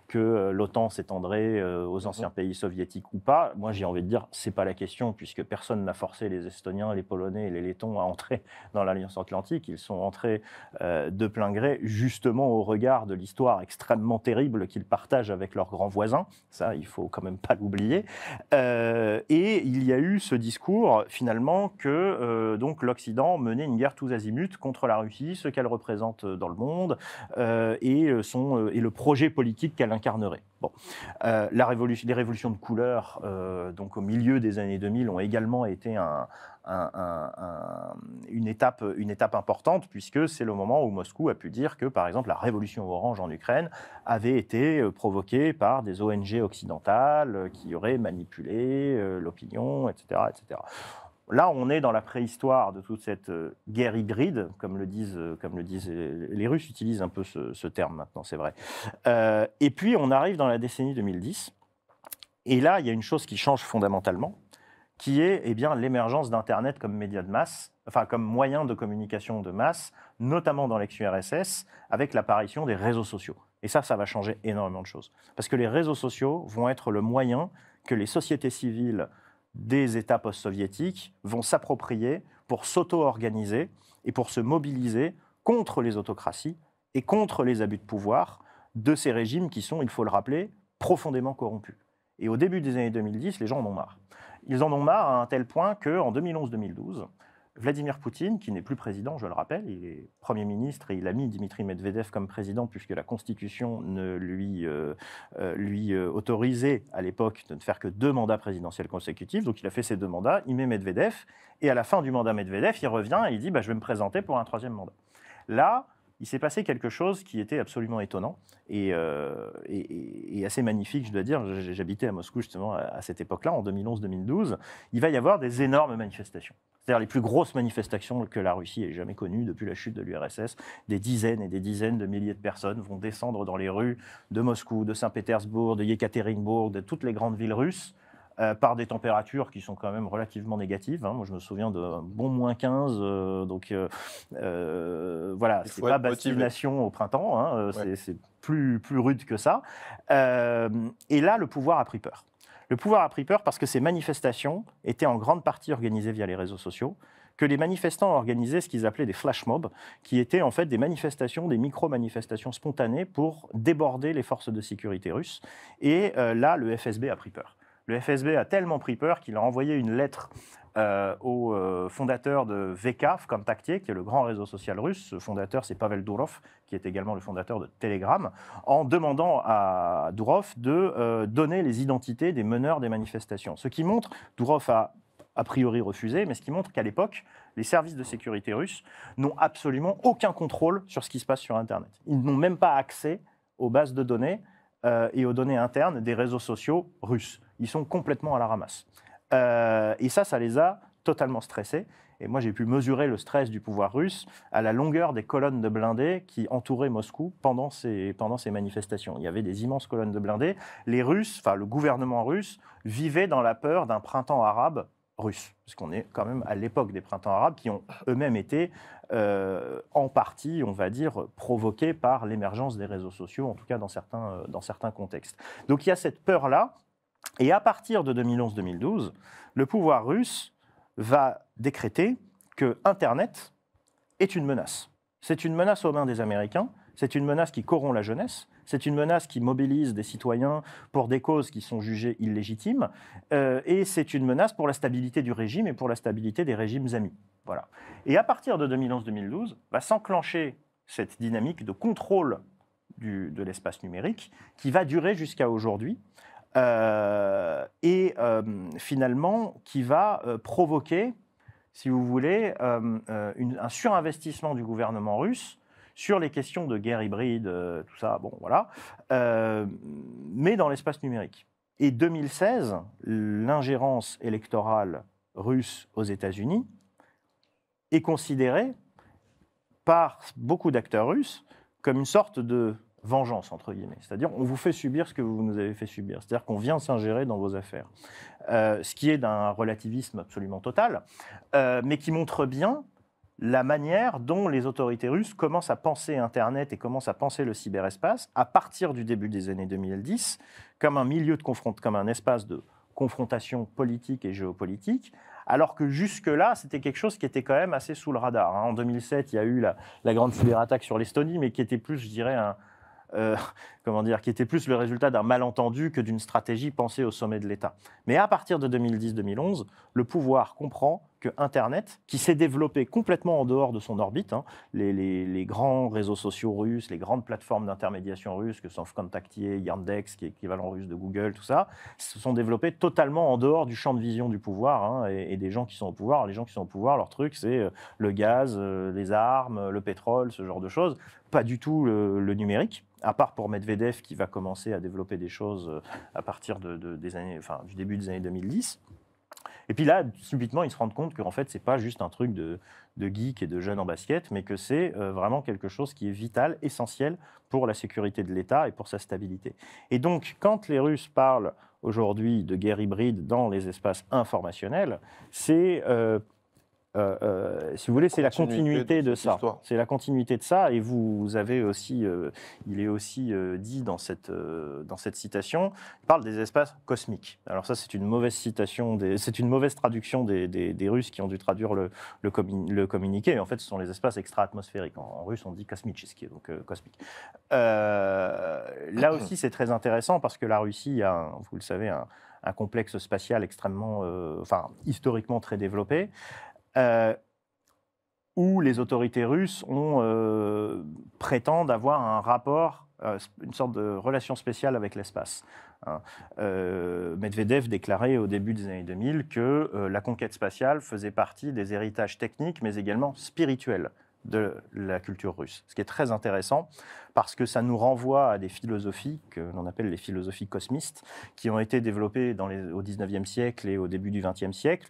que l'OTAN s'étendrait aux anciens pays soviétiques ou pas. Moi, j'ai envie de dire, c'est pas la question, puisque personne n'a forcé les Estoniens, les Polonais et les Lettons à entrer dans l'Alliance Atlantique. Ils sont entrés de plein gré, justement au regard de l'histoire extrêmement terrible qu'ils partagent avec leurs grands voisins. Ça, il faut quand même pas l'oublier. Et il y a eu ce discours, finalement, que donc l'Occident menait une guerre tous azimuts contre la Russie, ce qu'elle représente dans le monde, et le projet politique qu'elle incarnerait. Bon. Les révolutions de couleur, donc au milieu des années 2000, ont également été une étape importante, puisque c'est le moment où Moscou a pu dire que, par exemple, la révolution orange en Ukraine avait été provoquée par des ONG occidentales qui auraient manipulé l'opinion, etc., etc. Là, on est dans la préhistoire de toute cette guerre hybride, comme le disent les Russes utilisent un peu ce terme maintenant, c'est vrai. Et puis, on arrive dans la décennie 2010, et là, il y a une chose qui change fondamentalement, qui est l'émergence d'Internet comme média de masse, comme moyen de communication de masse, notamment dans l'ex-URSS, avec l'apparition des réseaux sociaux. Et ça va changer énormément de choses. Parce que les réseaux sociaux vont être le moyen que les sociétés civiles des États post-soviétiques vont s'approprier pour s'auto-organiser et pour se mobiliser contre les autocraties et contre les abus de pouvoir de ces régimes qui sont, il faut le rappeler, profondément corrompus. Et au début des années 2010, les gens en ont marre. Ils en ont marre à un tel point qu'en 2011-2012, Vladimir Poutine, qui n'est plus président, je le rappelle, il est Premier ministre et il a mis Dimitri Medvedev comme président puisque la Constitution ne lui autorisait à l'époque de ne faire que 2 mandats présidentiels consécutifs. Donc il a fait ces 2 mandats, il met Medvedev et à la fin du mandat Medvedev, il revient et il dit je vais me présenter pour un 3e mandat. Là, il s'est passé quelque chose qui était absolument étonnant et assez magnifique, je dois dire. J'habitais à Moscou justement à cette époque-là, en 2011-2012. Il va y avoir des énormes manifestations. C'est-à-dire les plus grosses manifestations que la Russie ait jamais connues depuis la chute de l'URSS. Des dizaines et des dizaines de milliers de personnes vont descendre dans les rues de Moscou, de Saint-Pétersbourg, de Yekaterinbourg, de toutes les grandes villes russes. Par des températures qui sont quand même relativement négatives. Moi, je me souviens d'un bon moins 15. Voilà, c'est pas Bastille-Nation au printemps. Ouais. C'est plus rude que ça. Et là, le pouvoir a pris peur. Le pouvoir a pris peur parce que ces manifestations étaient en grande partie organisées via les réseaux sociaux, que les manifestants organisaient ce qu'ils appelaient des flash mobs, qui étaient en fait des manifestations, des micro-manifestations spontanées pour déborder les forces de sécurité russes. Et là, le FSB a pris peur. Le FSB a tellement pris peur qu'il a envoyé une lettre au fondateur de VK, Vkontakte, qui est le grand réseau social russe. Ce fondateur, c'est Pavel Durov, qui est également le fondateur de Telegram, en demandant à Durov de donner les identités des meneurs des manifestations. Ce qui montre, Durov a priori refusé, mais ce qui montre qu'à l'époque, les services de sécurité russes n'ont absolument aucun contrôle sur ce qui se passe sur Internet. Ils n'ont même pas accès aux bases de données et aux données internes des réseaux sociaux russes. Ils sont complètement à la ramasse. Et ça les a totalement stressés. Et moi, j'ai pu mesurer le stress du pouvoir russe à la longueur des colonnes de blindés qui entouraient Moscou pendant ces manifestations. Il y avait des immenses colonnes de blindés. Les Russes, enfin le gouvernement russe, vivait dans la peur d'un printemps arabe russe. Parce qu'on est quand même à l'époque des printemps arabes qui ont eux-mêmes été en partie, on va dire, provoqués par l'émergence des réseaux sociaux, en tout cas dans certains contextes. Donc il y a cette peur-là. Et à partir de 2011-2012, le pouvoir russe va décréter que Internet est une menace. C'est une menace aux mains des Américains, c'est une menace qui corrompt la jeunesse, c'est une menace qui mobilise des citoyens pour des causes qui sont jugées illégitimes, et c'est une menace pour la stabilité du régime et pour la stabilité des régimes amis. Voilà. Et à partir de 2011-2012, va s'enclencher cette dynamique de contrôle de l'espace numérique qui va durer jusqu'à aujourd'hui, finalement qui va provoquer, si vous voulez, un surinvestissement du gouvernement russe sur les questions de guerre hybride, tout ça, bon voilà, mais dans l'espace numérique. Et 2016, l'ingérence électorale russe aux États-Unis est considérée par beaucoup d'acteurs russes comme une sorte de vengeance, entre guillemets. C'est-à-dire, on vous fait subir ce que vous nous avez fait subir. C'est-à-dire qu'on vient s'ingérer dans vos affaires. Ce qui est d'un relativisme absolument total, mais qui montre bien la manière dont les autorités russes commencent à penser Internet et commencent à penser le cyberespace à partir du début des années 2010 comme un milieu de comme un espace de confrontation politique et géopolitique, alors que jusque-là, c'était quelque chose qui était quand même assez sous le radar. En 2007, il y a eu la grande cyberattaque sur l'Estonie, mais qui était plus, je dirais, qui était plus le résultat d'un malentendu que d'une stratégie pensée au sommet de l'État. Mais à partir de 2010-2011, le pouvoir comprend que Internet, qui s'est développé complètement en dehors de son orbite, les grands réseaux sociaux russes, les grandes plateformes d'intermédiation russes, que sont Vkontakte, Yandex, qui est équivalent russe de Google, tout ça, se sont développés totalement en dehors du champ de vision du pouvoir et des gens qui sont au pouvoir. Alors, les gens qui sont au pouvoir, leur truc, c'est le gaz, les armes, le pétrole, ce genre de choses. Pas du tout le numérique, à part pour Medvedev qui va commencer à développer des choses à partir du début des années 2010. Et puis là, subitement, ils se rendent compte qu'en fait, ce n'est pas juste un truc de geek et de jeunes en basket, mais que c'est vraiment quelque chose qui est vital, essentiel pour la sécurité de l'État et pour sa stabilité. Et donc, quand les Russes parlent aujourd'hui de guerre hybride dans les espaces informationnels, c'est... si vous voulez, c'est la continuité de ça. C'est la continuité de ça, et vous avez aussi, il est aussi dit dans cette citation, il parle des espaces cosmiques. Alors ça, c'est une mauvaise citation, c'est une mauvaise traduction des Russes qui ont dû traduire le communiqué, mais en fait, ce sont les espaces extra-atmosphériques. En russe, on dit kosmicheski, donc cosmique. Là aussi, c'est très intéressant parce que la Russie a, vous le savez, un complexe spatial extrêmement, historiquement très développé, où les autorités russes prétendent avoir un rapport, une sorte de relation spéciale avec l'espace. Medvedev déclarait au début des années 2000 que la conquête spatiale faisait partie des héritages techniques, mais également spirituels de la culture russe. Ce qui est très intéressant, parce que ça nous renvoie à des philosophies que l'on appelle les philosophies cosmistes, qui ont été développées au XIXe siècle et au début du XXe siècle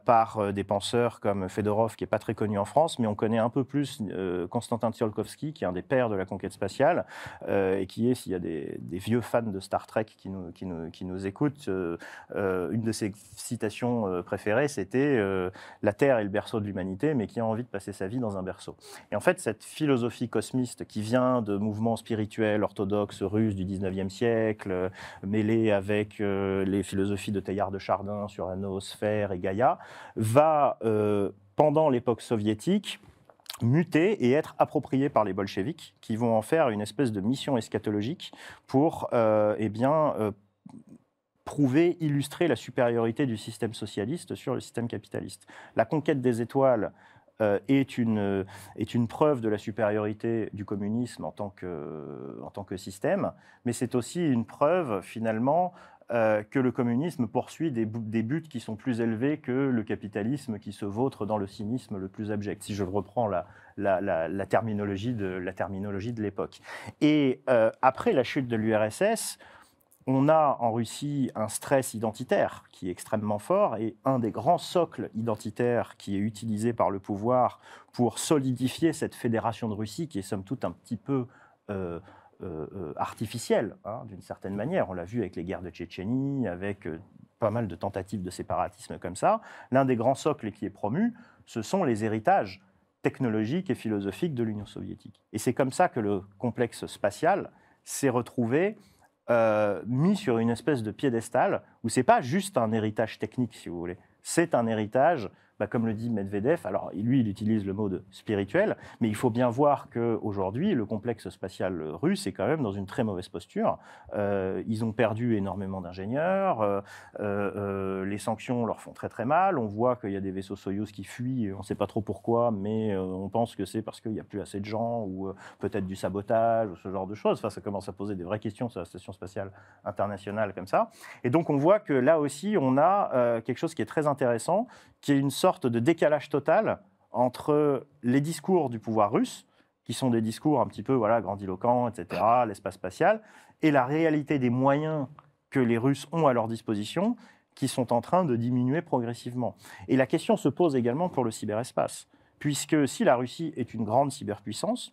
par des penseurs comme Fedorov, qui n'est pas très connu en France, mais on connaît un peu plus Konstantin Tsiolkovsky, qui est un des pères de la conquête spatiale, et qui est, s'il y a des vieux fans de Star Trek qui nous écoutent, une de ses citations préférées, c'était « La Terre est le berceau de l'humanité, mais qui a envie de passer sa vie dans un berceau ». Et en fait, cette philosophie cosmiste qui vient de mouvements spirituels orthodoxes russes du XIXe siècle, mêlée avec les philosophies de Teilhard de Chardin sur la noosphère et Gaïa, va, pendant l'époque soviétique, muter et être appropriée par les bolcheviks, qui vont en faire une espèce de mission eschatologique pour prouver, illustrer la supériorité du système socialiste sur le système capitaliste. La conquête des étoiles est une preuve de la supériorité du communisme en tant que système, mais c'est aussi une preuve, finalement, que le communisme poursuit des buts qui sont plus élevés que le capitalisme qui se vautre dans le cynisme le plus abject, si je reprends la terminologie de l'époque. Et après la chute de l'URSS, on a en Russie un stress identitaire qui est extrêmement fort, et un des grands socles identitaires qui est utilisé par le pouvoir pour solidifier cette fédération de Russie, qui est somme toute un petit peu artificielle, hein, d'une certaine manière. On l'a vu avec les guerres de Tchétchénie, avec pas mal de tentatives de séparatisme comme ça. L'un des grands socles qui est promu, ce sont les héritages technologiques et philosophiques de l'Union soviétique. Et c'est comme ça que le complexe spatial s'est retrouvé mis sur une espèce de piédestal où c'est pas juste un héritage technique, si vous voulez. C'est un héritage, comme le dit Medvedev, alors lui, il utilise le mot de spirituel, mais il faut bien voir qu'aujourd'hui, le complexe spatial russe est quand même dans une très mauvaise posture. Ils ont perdu énormément d'ingénieurs, les sanctions leur font très très mal, on voit qu'il y a des vaisseaux Soyouz qui fuient, on ne sait pas trop pourquoi, mais on pense que c'est parce qu'il n'y a plus assez de gens, ou peut-être du sabotage, ou ce genre de choses. Enfin, ça commence à poser des vraies questions sur la station spatiale internationale comme ça. Et donc on voit que là aussi, on a quelque chose qui est très intéressant, qui est une sorte de décalage total entre les discours du pouvoir russe, qui sont des discours un petit peu grandiloquents, etc., l'espace spatial, et la réalité des moyens que les Russes ont à leur disposition, qui sont en train de diminuer progressivement. Et la question se pose également pour le cyberespace, puisque si la Russie est une grande cyberpuissance,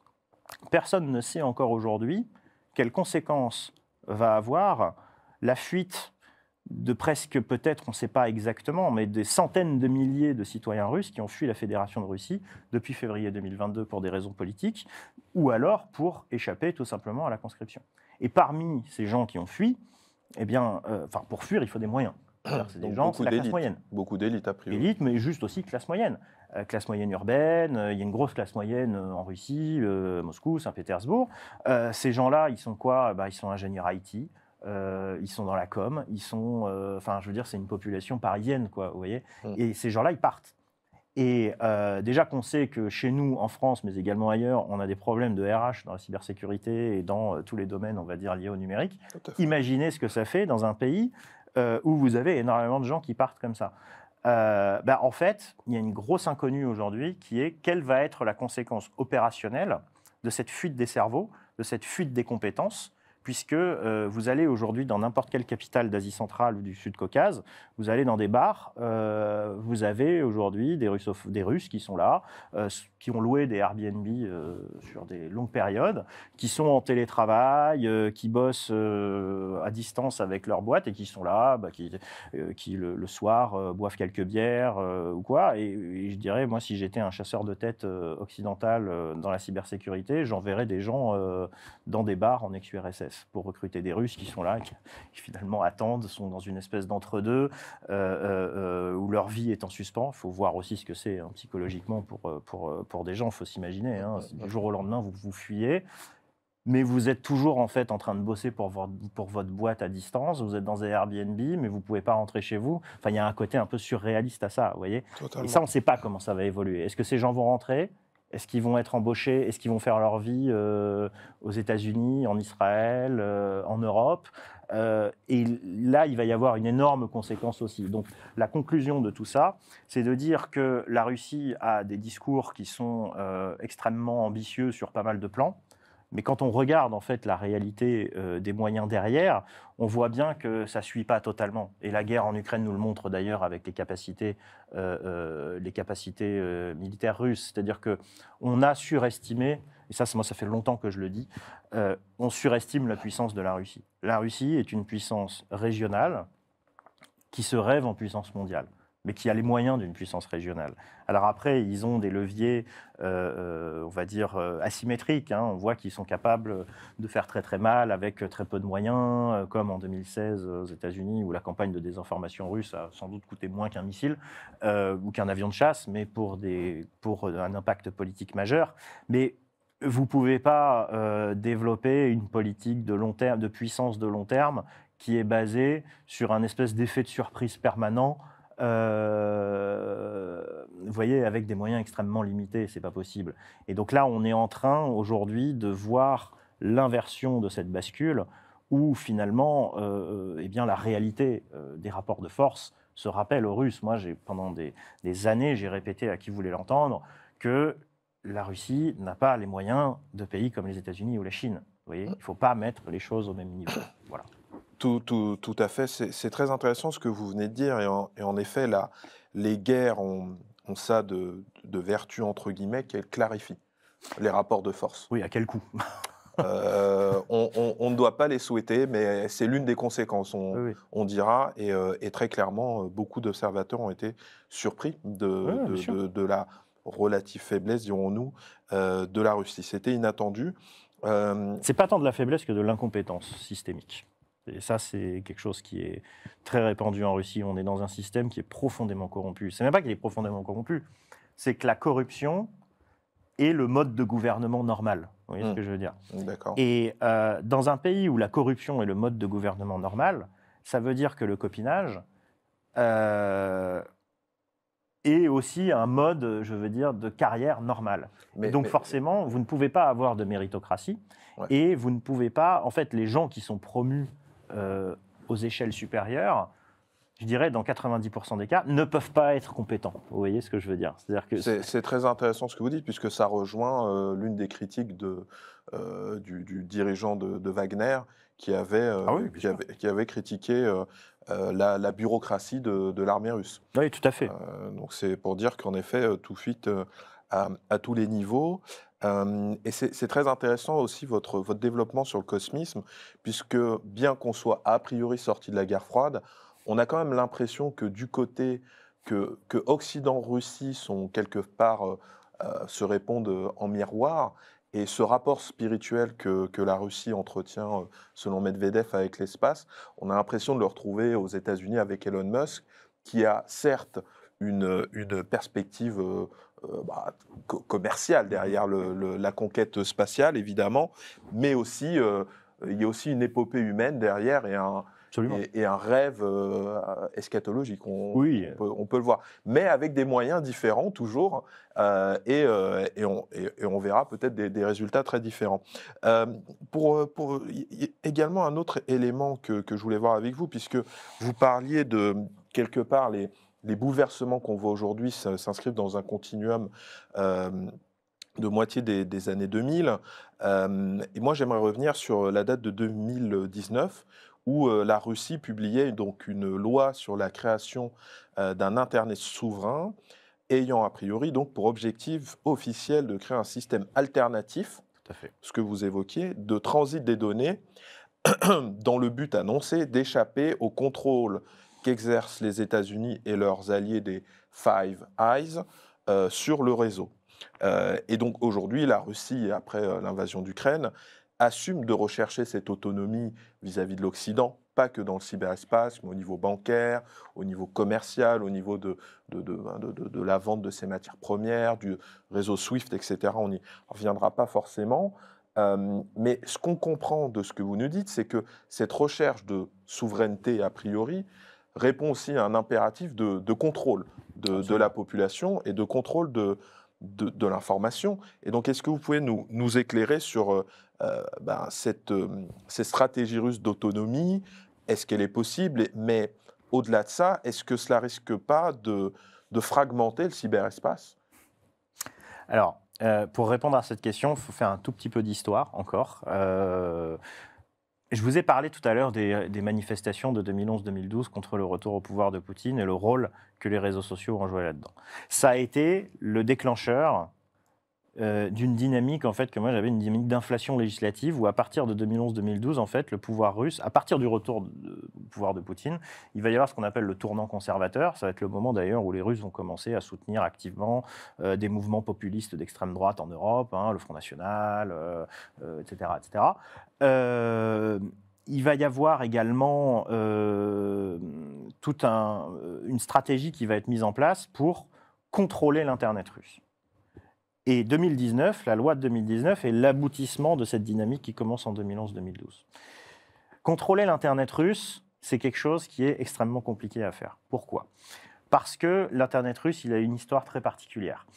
personne ne sait encore aujourd'hui quelles conséquences va avoir la fuite de presque, peut-être, on ne sait pas exactement, mais des centaines de milliers de citoyens russes qui ont fui la Fédération de Russie depuis février 2022 pour des raisons politiques, ou alors pour échapper tout simplement à la conscription. Et parmi ces gens qui ont fui, pour fuir, il faut des moyens. C'est des gens, c'est la classe moyenne. Beaucoup d'élites, a priori. Élite, mais juste aussi classe moyenne. Classe moyenne urbaine, il y a une grosse classe moyenne en Russie, Moscou, Saint-Pétersbourg. Ces gens-là, ils sont quoi ? Ils sont ingénieurs IT. Ils sont dans la com, ils sont, c'est une population parisienne, quoi, vous voyez. Et ces gens-là, ils partent. Et déjà qu'on sait que chez nous, en France, mais également ailleurs, on a des problèmes de RH dans la cybersécurité et dans tous les domaines, on va dire, liés au numérique. Imaginez ce que ça fait dans un pays où vous avez énormément de gens qui partent comme ça. En fait, il y a une grosse inconnue aujourd'hui qui est quelle va être la conséquence opérationnelle de cette fuite des cerveaux, de cette fuite des compétences, puisque vous allez aujourd'hui dans n'importe quelle capitale d'Asie centrale ou du Sud-Caucase, vous allez dans des bars, vous avez aujourd'hui des Russes qui sont là, qui ont loué des Airbnb sur des longues périodes, qui sont en télétravail, qui bossent à distance avec leur boîte et qui sont là, qui le soir boivent quelques bières ou quoi. Et je dirais, moi, si j'étais un chasseur de tête occidental dans la cybersécurité, j'enverrais des gens dans des bars en ex-URSS pour recruter des Russes qui sont là, qui finalement attendent, sont dans une espèce d'entre-deux, où leur vie est en suspens. Il faut voir aussi ce que c'est psychologiquement pour des gens, il faut s'imaginer. Du jour au lendemain, vous fuyez. mais vous êtes toujours en fait en train de bosser pour votre boîte à distance, vous êtes dans des Airbnb, mais vous ne pouvez pas rentrer chez vous. Enfin, il y a un côté un peu surréaliste à ça, vous voyez. Et ça, on ne sait pas comment ça va évoluer. Est-ce que ces gens vont rentrer ? Est-ce qu'ils vont être embauchés ? Est-ce qu'ils vont faire leur vie aux États-Unis, en Israël, en Europe ? Et là, il va y avoir une énorme conséquence aussi. Donc, la conclusion de tout ça, c'est de dire que la Russie a des discours qui sont extrêmement ambitieux sur pas mal de plans. Mais quand on regarde en fait la réalité des moyens derrière, on voit bien que ça ne suit pas totalement. Et la guerre en Ukraine nous le montre d'ailleurs avec les capacités militaires russes. C'est-à-dire qu'on a surestimé, et ça, moi ça fait longtemps que je le dis, on surestime la puissance de la Russie. La Russie est une puissance régionale qui se rêve en puissance mondiale, mais qui a les moyens d'une puissance régionale. Alors après, ils ont des leviers, on va dire, asymétriques. On voit qu'ils sont capables de faire très très mal avec très peu de moyens, comme en 2016 aux États-Unis, où la campagne de désinformation russe a sans doute coûté moins qu'un missile ou qu'un avion de chasse, mais pour un impact politique majeur. Mais vous ne pouvez pas développer une politique de long terme, de puissance de long terme, qui est basée sur un espèce d'effet de surprise permanent. Vous voyez, avec des moyens extrêmement limités, c'est pas possible. Et donc là, on est en train aujourd'hui de voir l'inversion de cette bascule, où finalement, eh bien, la réalité des rapports de force se rappelle aux Russes. Moi, pendant des années, j'ai répété à qui voulait l'entendre que la Russie n'a pas les moyens de pays comme les États-Unis ou la Chine. Vous voyez, il ne faut pas mettre les choses au même niveau. Voilà. Tout à fait. C'est très intéressant ce que vous venez de dire. Et en effet, là, les guerres ont ça de vertu, entre guillemets, qu'elles clarifient les rapports de force. Oui, à quel coût? On ne doit pas les souhaiter, mais c'est l'une des conséquences, Oui. on dira. Et très clairement, beaucoup d'observateurs ont été surpris de la relative faiblesse, dirons-nous, de la Russie. C'était inattendu. C'est pas tant de la faiblesse que de l'incompétence systémique. Et ça, c'est quelque chose qui est très répandu en Russie. On est dans un système qui est profondément corrompu. C'est même pas qu'il est profondément corrompu, c'est que la corruption est le mode de gouvernement normal. Vous voyez ce que je veux dire? D'accord. Et dans un pays où la corruption est le mode de gouvernement normal, ça veut dire que le copinage est aussi un mode, je veux dire, de carrière normale. Donc forcément, vous ne pouvez pas avoir de méritocratie et vous ne pouvez pas... En fait, les gens qui sont promus aux échelles supérieures, je dirais dans 90% des cas, ne peuvent pas être compétents. Vous voyez ce que je veux dire? C'est-à-dire que c'est très intéressant ce que vous dites, puisque ça rejoint l'une des critiques du dirigeant de Wagner qui avait critiqué la bureaucratie de l'armée russe. Oui, tout à fait. Donc c'est pour dire qu'en effet, tout fuite à tous les niveaux. Et c'est très intéressant aussi votre développement sur le cosmisme, puisque bien qu'on soit a priori sorti de la guerre froide, on a quand même l'impression que du côté que Occident-Russie sont quelque part se répondent en miroir, et ce rapport spirituel que la Russie entretient, selon Medvedev, avec l'espace, on a l'impression de le retrouver aux États-Unis avec Elon Musk, qui a certes une perspective commerciale derrière la conquête spatiale, évidemment, mais aussi il y a aussi une épopée humaine derrière et un rêve eschatologique, on peut le voir, mais avec des moyens différents toujours, et on verra peut-être des résultats très différents. Également un autre élément que je voulais voir avec vous, puisque vous parliez de quelque part les bouleversements qu'on voit aujourd'hui s'inscrivent dans un continuum de moitié des années 2000. Et moi, j'aimerais revenir sur la date de 2019, où la Russie publiait donc une loi sur la création d'un Internet souverain, ayant a priori donc pour objectif officiel de créer un système alternatif, tout à fait, ce que vous évoquiez, de transit des données, dans le but annoncé d'échapper au contrôle qu'exercent les États-Unis et leurs alliés des Five Eyes sur le réseau. Et donc aujourd'hui, la Russie, après l'invasion d'Ukraine, assume de rechercher cette autonomie vis-à-vis de l'Occident, pas que dans le cyberespace, mais au niveau bancaire, au niveau commercial, au niveau de la vente de ses matières premières, du réseau SWIFT, etc. On n'y reviendra pas forcément. Mais ce qu'on comprend de ce que vous nous dites, c'est que cette recherche de souveraineté a priori répond aussi à un impératif de contrôle de la population et de contrôle de l'information. Et donc, est-ce que vous pouvez nous éclairer sur cette stratégie russe d'autonomie? Est-ce qu'elle est possible? Mais au-delà de ça, est-ce que cela risque pas de fragmenter le cyberespace? Alors, pour répondre à cette question, il faut faire un tout petit peu d'histoire encore. Je vous ai parlé tout à l'heure des manifestations de 2011-2012 contre le retour au pouvoir de Poutine et le rôle que les réseaux sociaux ont joué là-dedans. Ça a été le déclencheur d'une dynamique, en fait, que moi j'avais une dynamique d'inflation législative où à partir de 2011-2012, en fait, le pouvoir russe, à partir du retour au pouvoir de Poutine, il va y avoir ce qu'on appelle le tournant conservateur. Ça va être le moment d'ailleurs où les Russes vont commencer à soutenir activement des mouvements populistes d'extrême droite en Europe, hein, le Front National, etc. etc. Il va y avoir également toute une stratégie qui va être mise en place pour contrôler l'Internet russe. Et 2019, la loi de 2019 est l'aboutissement de cette dynamique qui commence en 2011-2012. Contrôler l'Internet russe, c'est quelque chose qui est extrêmement compliqué à faire. Pourquoi ? Parce que l'Internet russe, il a une histoire très particulière.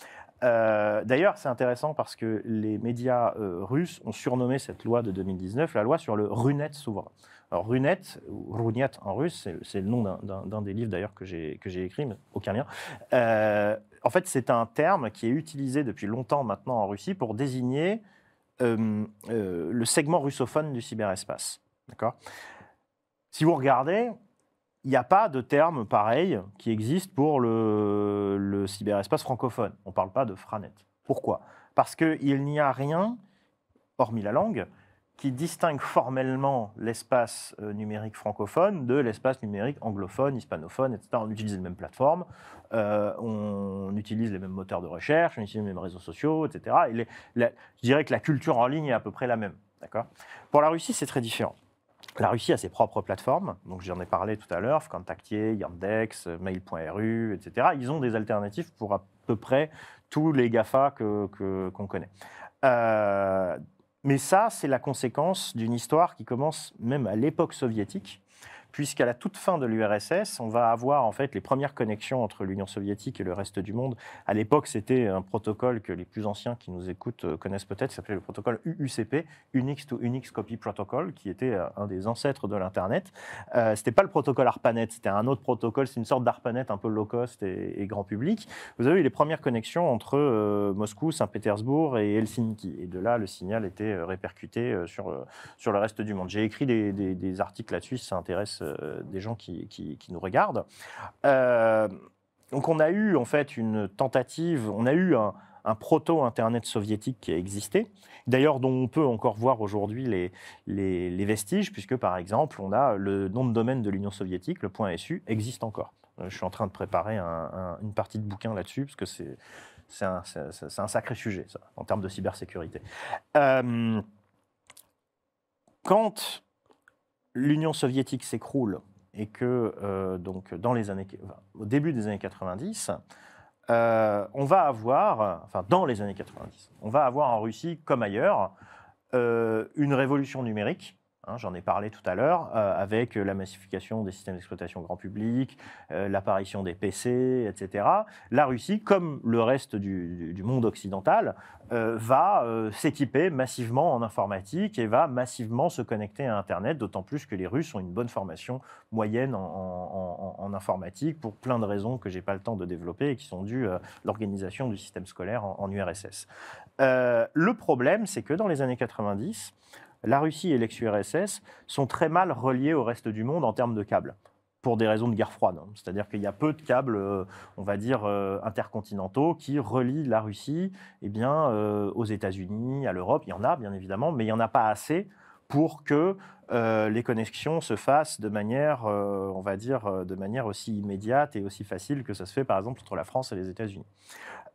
D'ailleurs, c'est intéressant parce que les médias russes ont surnommé cette loi de 2019 la loi sur le Runet souverain. Alors, Runet, ou Runiat en russe, c'est le nom d'un des livres d'ailleurs que j'ai écrit, mais aucun lien. En fait, c'est un terme qui est utilisé depuis longtemps maintenant en Russie pour désigner le segment russophone du cyberespace. D'accord ? Si vous regardez, il n'y a pas de terme pareil qui existe pour le cyberespace francophone. On ne parle pas de Franet. Pourquoi ? Parce qu'il n'y a rien, hormis la langue, qui distingue formellement l'espace numérique francophone de l'espace numérique anglophone, hispanophone, etc. On utilise les mêmes plateformes, on utilise les mêmes moteurs de recherche, on utilise les mêmes réseaux sociaux, etc. Et je dirais que la culture en ligne est à peu près la même. D'accord ? Pour la Russie, c'est très différent. La Russie a ses propres plateformes, donc j'en ai parlé tout à l'heure, Vkontakte, Yandex, Mail.ru, etc. Ils ont des alternatives pour à peu près tous les GAFA qu'on connaît. Mais ça, c'est la conséquence d'une histoire qui commence même à l'époque soviétique, puisqu'à la toute fin de l'URSS, on va avoir en fait les premières connexions entre l'Union soviétique et le reste du monde. À l'époque, c'était un protocole que les plus anciens qui nous écoutent connaissent peut-être, qui s'appelait le protocole UUCP, Unix to Unix Copy Protocol, qui était un des ancêtres de l'Internet. C'était pas le protocole ARPANET, c'était un autre protocole, c'est une sorte d'ARPANET un peu low cost et grand public. Vous avez eu les premières connexions entre Moscou, Saint-Pétersbourg et Helsinki. Et de là, le signal était répercuté sur le reste du monde. J'ai écrit des articles là-dessus, si ça intéresse des gens qui nous regardent. Donc on a eu en fait une tentative, on a eu un proto-Internet soviétique qui a existé, d'ailleurs dont on peut encore voir aujourd'hui les vestiges, puisque par exemple on a le nom de domaine de l'Union soviétique, le .su, existe encore. Je suis en train de préparer une partie de bouquin là-dessus, parce que c'est un sacré sujet, ça, en termes de cybersécurité. Quand l'Union soviétique s'écroule et que, donc, au début des années 90, on va avoir, enfin dans les années 90, on va avoir en Russie, comme ailleurs, une révolution numérique. Hein, j'en ai parlé tout à l'heure, avec la massification des systèmes d'exploitation grand public, l'apparition des PC, etc. La Russie, comme le reste du monde occidental, va s'équiper massivement en informatique et va massivement se connecter à Internet, d'autant plus que les Russes ont une bonne formation moyenne en informatique pour plein de raisons que je n'ai pas le temps de développer et qui sont dues à l'organisation du système scolaire en URSS. Le problème, c'est que dans les années 90, la Russie et l'ex-URSS sont très mal reliés au reste du monde en termes de câbles, pour des raisons de guerre froide. C'est-à-dire qu'il y a peu de câbles, on va dire, intercontinentaux qui relient la Russie aux États-Unis, à l'Europe. Il y en a, bien évidemment, mais il n'y en a pas assez pour que les connexions se fassent de manière, on va dire, de manière aussi immédiate et aussi facile que ça se fait, par exemple, entre la France et les États-Unis.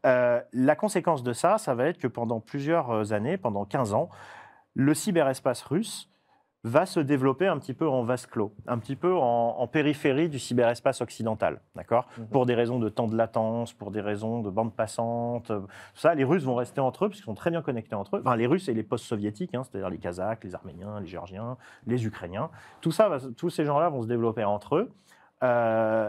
La conséquence de ça va être que pendant plusieurs années, pendant 15 ans, le cyberespace russe va se développer un petit peu en vase clos, un petit peu en périphérie du cyberespace occidental, d'accord ? Pour des raisons de temps de latence, pour des raisons de bande passante, tout ça, les Russes vont rester entre eux, parce qu'ils sont très bien connectés entre eux. Enfin, les Russes et les post-soviétiques, hein, c'est-à-dire les Kazakhs, les Arméniens, les Géorgiens, les Ukrainiens, tous ces gens-là vont se développer entre eux.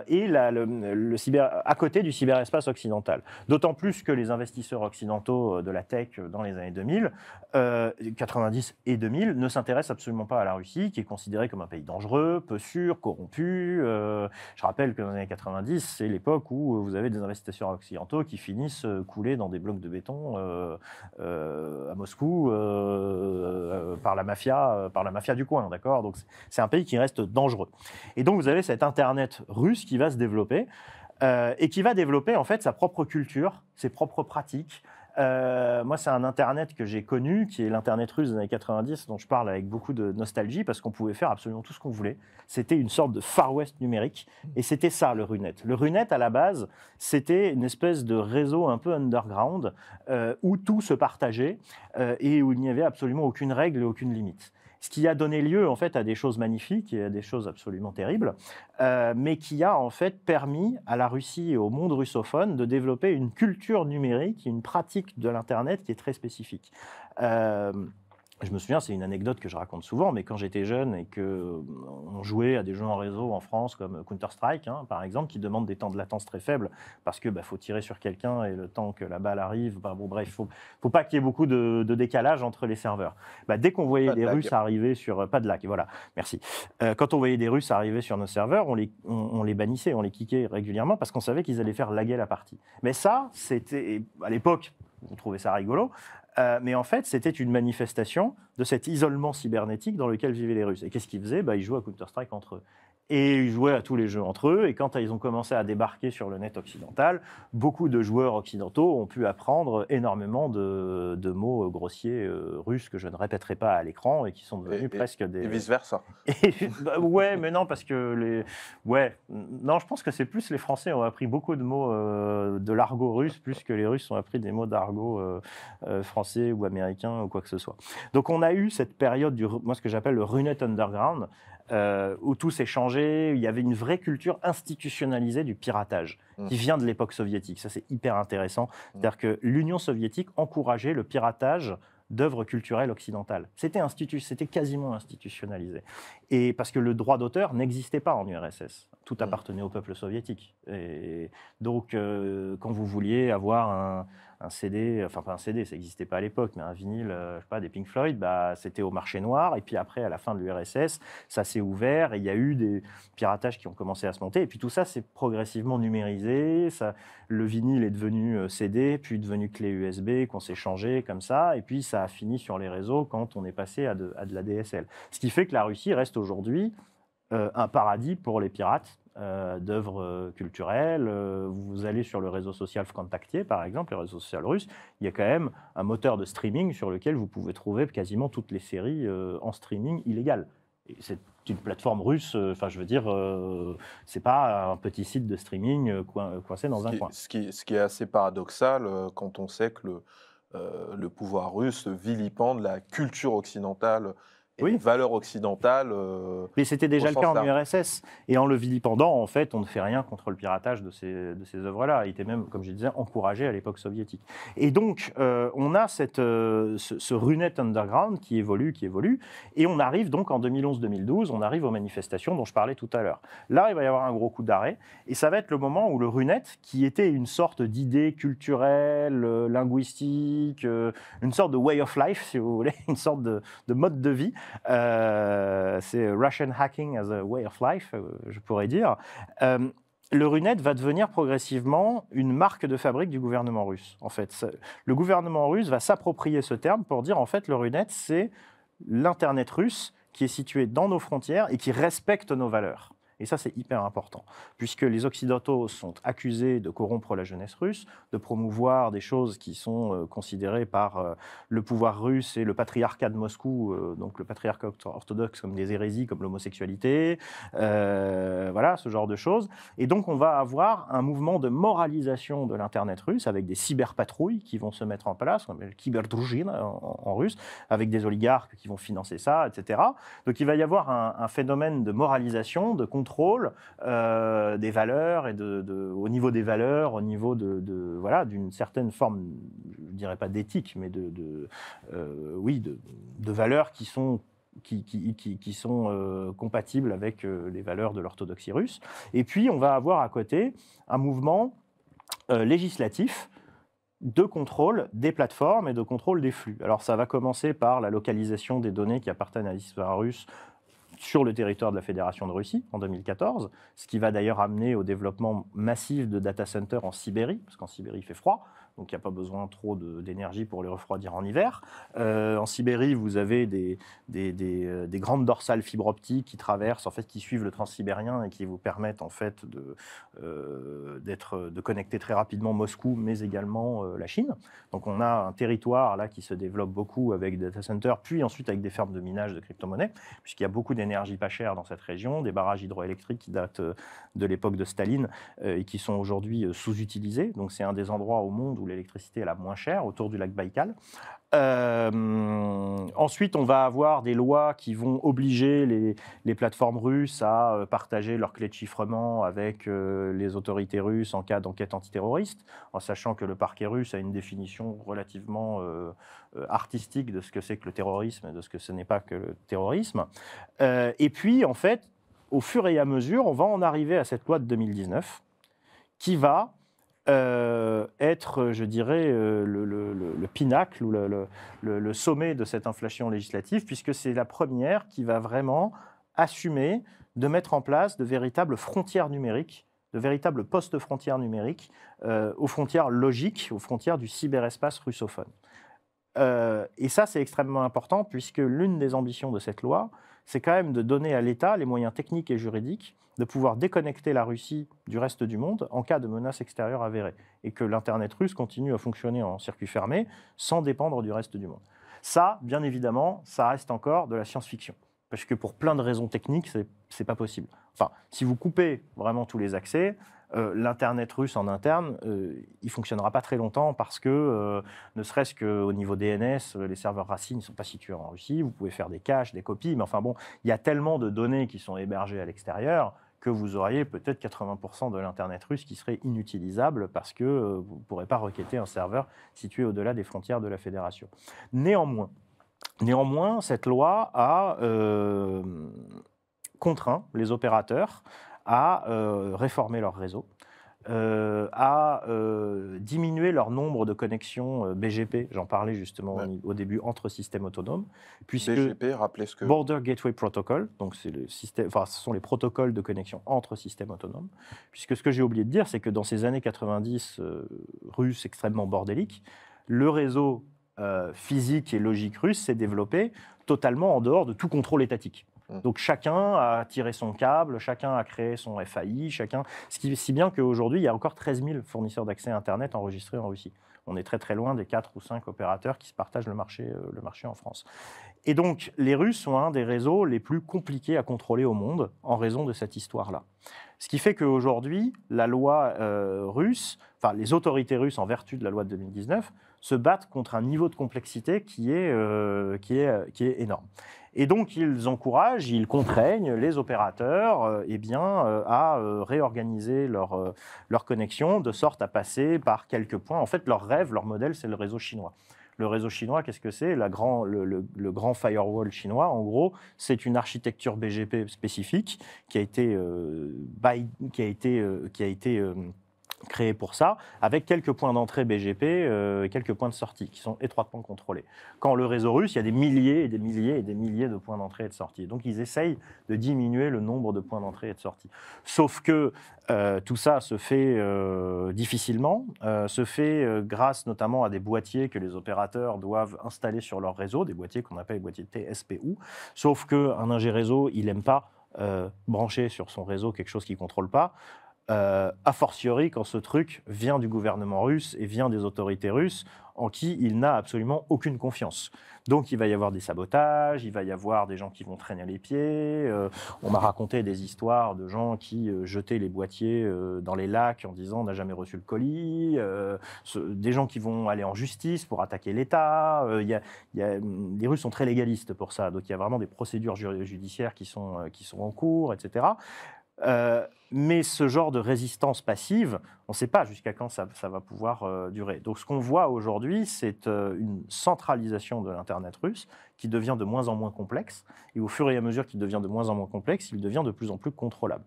Et le cyber, à côté du cyberespace occidental. D'autant plus que les investisseurs occidentaux de la tech dans les années 2000, 90 et 2000, ne s'intéressent absolument pas à la Russie, qui est considérée comme un pays dangereux, peu sûr, corrompu. Je rappelle que dans les années 90, c'est l'époque où vous avez des investisseurs occidentaux qui finissent coulés dans des blocs de béton à Moscou par la mafia du coin, d'accord ? Donc c'est un pays qui reste dangereux. Et donc vous avez cet Internet russe qui va se développer et qui va développer en fait sa propre culture, ses propres pratiques. Moi, c'est un Internet que j'ai connu, qui est l'Internet russe des années 90, dont je parle avec beaucoup de nostalgie, parce qu'on pouvait faire absolument tout ce qu'on voulait. C'était une sorte de Far West numérique, et c'était ça, le RUNET. Le RUNET, à la base, c'était une espèce de réseau un peu underground, où tout se partageait, et où il n'y avait absolument aucune règle et aucune limite. Ce qui a donné lieu en fait à des choses magnifiques et à des choses absolument terribles, mais qui a en fait permis à la Russie et au monde russophone de développer une culture numérique, une pratique de l'Internet qui est très spécifique. Je me souviens, c'est une anecdote que je raconte souvent, mais quand j'étais jeune et qu'on jouait à des jeux en réseau en France comme Counter-Strike, hein, par exemple, qui demandent des temps de latence très faibles parce que faut tirer sur quelqu'un et le temps que la balle arrive, bref, faut pas qu'il y ait beaucoup de décalage entre les serveurs. Dès qu'on voyait des Russes arriver sur... Pas de lag, voilà, merci. Quand on voyait des Russes arriver sur nos serveurs, on les bannissait, on les kickait régulièrement parce qu'on savait qu'ils allaient faire laguer la partie. Mais ça, c'était... À l'époque, on trouvait ça rigolo, mais en fait, c'était une manifestation de cet isolement cybernétique dans lequel vivaient les Russes. Et qu'est-ce qu'ils faisaient ? Ils jouaient à Counter-Strike entre eux. Et ils jouaient à tous les jeux entre eux. Et quand ils ont commencé à débarquer sur le net occidental, beaucoup de joueurs occidentaux ont pu apprendre énormément de mots grossiers russes que je ne répéterai pas à l'écran et qui sont devenus presque des... Et vice-versa. Ouais, mais non, parce que non, je pense que c'est plus les Français ont appris beaucoup de mots de l'argot russe, plus que les Russes ont appris des mots d'argot français ou américain ou quoi que ce soit. Donc on a eu cette période moi ce que j'appelle le RUNET underground, où tout s'est changé. Il y avait une vraie culture institutionnalisée du piratage qui vient de l'époque soviétique. Ça, c'est hyper intéressant. C'est-à-dire que l'Union soviétique encourageait le piratage d'œuvres culturelles occidentales. C'était quasiment institutionnalisé. Et parce que le droit d'auteur n'existait pas en URSS. Tout appartenait au peuple soviétique. Et donc, quand vous vouliez avoir un CD, enfin pas un CD, ça n'existait pas à l'époque, mais un vinyle, je sais pas, des Pink Floyd, c'était au marché noir. Et puis après, à la fin de l'URSS, ça s'est ouvert et il y a eu des piratages qui ont commencé à se monter. Et puis tout ça s'est progressivement numérisé. Le vinyle est devenu CD, puis devenu clé USB, qu'on s'est changé comme ça. Et puis ça a fini sur les réseaux quand on est passé à de la DSL. Ce qui fait que la Russie reste aujourd'hui un paradis pour les pirates d'œuvres culturelles. Vous allez sur le réseau social Vkontakte, par exemple, le réseau social russe, il y a quand même un moteur de streaming sur lequel vous pouvez trouver quasiment toutes les séries en streaming illégal. Et c'est une plateforme russe, je veux dire, c'est pas un petit site de streaming coincé dans un coin. Ce qui est assez paradoxal quand on sait que le pouvoir russe vilipende la culture occidentale et les valeurs occidentales. Mais c'était déjà le cas en URSS. Et en le vilipendant, en fait, on ne fait rien contre le piratage de ces œuvres-là. Il était même, comme je disais, encouragé à l'époque soviétique. Et donc, on a ce RUNET underground qui évolue. Et on arrive donc en 2011-2012, on arrive aux manifestations dont je parlais tout à l'heure. Là, il va y avoir un gros coup d'arrêt. Et ça va être le moment où le RUNET, qui était une sorte d'idée culturelle, linguistique, une sorte de way of life, si vous voulez, une sorte de mode de vie, c'est Russian hacking as a way of life, je pourrais dire. Le RUNET va devenir progressivement une marque de fabrique du gouvernement russe. En fait, le gouvernement russe va s'approprier ce terme pour dire en fait le RUNET, c'est l'Internet russe qui est situé dans nos frontières et qui respecte nos valeurs. Et ça, c'est hyper important, puisque les Occidentaux sont accusés de corrompre la jeunesse russe, de promouvoir des choses qui sont considérées par le pouvoir russe et le patriarcat de Moscou, donc le patriarcat orthodoxe, comme des hérésies, comme l'homosexualité, voilà, ce genre de choses. Et donc, on va avoir un mouvement de moralisation de l'Internet russe, avec des cyberpatrouilles qui vont se mettre en place, on appelle Kiberdruzhin en russe, avec des oligarques qui vont financer ça, etc. Donc, il va y avoir un phénomène de moralisation, de contrôle des valeurs et au niveau des valeurs, au niveau voilà, d'une certaine forme, je ne dirais pas d'éthique, mais oui, de valeurs qui sont compatibles avec les valeurs de l'orthodoxie russe. Et puis, on va avoir à côté un mouvement législatif de contrôle des plateformes et de contrôle des flux. Alors, ça va commencer par la localisation des données qui appartiennent à l'histoire russe sur le territoire de la Fédération de Russie en 2014, ce qui va d'ailleurs amener au développement massif de data centers en Sibérie, parce qu'en Sibérie, il fait froid, donc il n'y a pas besoin trop d'énergie pour les refroidir en hiver. En Sibérie, vous avez des grandes dorsales fibre optique qui traversent, en fait, qui suivent le transsibérien et qui vous permettent en fait de connecter très rapidement Moscou, mais également la Chine. Donc on a un territoire là qui se développe beaucoup avec des data centers, puis ensuite avec des fermes de minage de crypto-monnaies, puisqu'il y a beaucoup d'énergie pas chère dans cette région, des barrages hydroélectriques qui datent de l'époque de Staline et qui sont aujourd'hui sous-utilisés. Donc c'est un des endroits au monde où l'électricité est la moins chère, autour du lac Baïkal. Ensuite, on va avoir des lois qui vont obliger les plateformes russes à partager leurs clés de chiffrement avec les autorités russes en cas d'enquête antiterroriste, en sachant que le parquet russe a une définition relativement artistique de ce que c'est que le terrorisme et de ce que ce n'est pas que le terrorisme. Et puis, en fait, au fur et à mesure, on va en arriver à cette loi de 2019 qui va être, je dirais, le pinacle ou le sommet de cette inflation législative, puisque c'est la première qui va vraiment assumer de mettre en place de véritables frontières numériques, de véritables postes frontières numériques aux frontières logiques, aux frontières du cyberespace russophone. Et ça, c'est extrêmement important, puisque l'une des ambitions de cette loi, c'est quand même de donner à l'État les moyens techniques et juridiques de pouvoir déconnecter la Russie du reste du monde en cas de menace extérieure avérée, et que l'Internet russe continue à fonctionner en circuit fermé sans dépendre du reste du monde. Ça, bien évidemment, ça reste encore de la science-fiction, parce que pour plein de raisons techniques, c'est pas possible. Enfin, si vous coupez vraiment tous les accès, l'Internet russe en interne, il ne fonctionnera pas très longtemps parce que, ne serait-ce qu'au niveau DNS, les serveurs racines ne sont pas situés en Russie. Vous pouvez faire des caches, des copies, mais enfin bon, il y a tellement de données qui sont hébergées à l'extérieur que vous auriez peut-être 80% de l'Internet russe qui serait inutilisable parce que vous ne pourrez pas requêter un serveur situé au-delà des frontières de la Fédération. Néanmoins, cette loi a contraint les opérateurs à réformer leur réseau, à diminuer leur nombre de connexions BGP, j'en parlais justement au début, entre systèmes autonomes. Puisque BGP, rappelez ce que... Border Gateway Protocol, donc ce sont les protocoles de connexion entre systèmes autonomes. Puisque ce que j'ai oublié de dire, c'est que dans ces années 90 russes extrêmement bordéliques, le réseau physique et logique russe s'est développé totalement en dehors de tout contrôle étatique. Donc chacun a tiré son câble, chacun a créé son FAI, si bien qu'aujourd'hui, il y a encore 13 000 fournisseurs d'accès à Internet enregistrés en Russie. On est très très loin des 4 ou 5 opérateurs qui se partagent le marché en France. Et donc, les Russes sont un des réseaux les plus compliqués à contrôler au monde en raison de cette histoire-là. Ce qui fait qu'aujourd'hui, la loi russe, enfin les autorités russes, en vertu de la loi de 2019, se battent contre un niveau de complexité qui est énorme. Et donc, ils encouragent, ils contraignent les opérateurs à réorganiser leur connexion de sorte à passer par quelques points. En fait, leur rêve, leur modèle, c'est le réseau chinois. Le réseau chinois, qu'est-ce que c'est ? Le grand firewall chinois, en gros, c'est une architecture BGP spécifique qui a été créée pour ça, avec quelques points d'entrée BGP et quelques points de sortie qui sont étroitement contrôlés. Quand le réseau russe, il y a des milliers et des milliers et des milliers de points d'entrée et de sortie. Donc, ils essayent de diminuer le nombre de points d'entrée et de sortie. Sauf que tout ça se fait difficilement, se fait grâce notamment à des boîtiers que les opérateurs doivent installer sur leur réseau, des boîtiers qu'on appelle les boîtiers TSPU. Sauf qu'un ingé réseau, il n'aime pas brancher sur son réseau quelque chose qu'il ne contrôle pas. A fortiori quand ce truc vient du gouvernement russe et vient des autorités russes en qui il n'a absolument aucune confiance. Donc il va y avoir des sabotages, il va y avoir des gens qui vont traîner les pieds. On m'a raconté des histoires de gens qui jetaient les boîtiers dans les lacs en disant on n'a jamais reçu le colis. Des gens qui vont aller en justice pour attaquer l'État. Les Russes sont très légalistes pour ça, donc il y a vraiment des procédures judiciaires qui sont en cours, etc. Mais ce genre de résistance passive, on ne sait pas jusqu'à quand ça va pouvoir durer. Donc ce qu'on voit aujourd'hui, c'est une centralisation de l'Internet russe qui devient de moins en moins complexe. Et au fur et à mesure qu'il devient de moins en moins complexe, il devient de plus en plus contrôlable.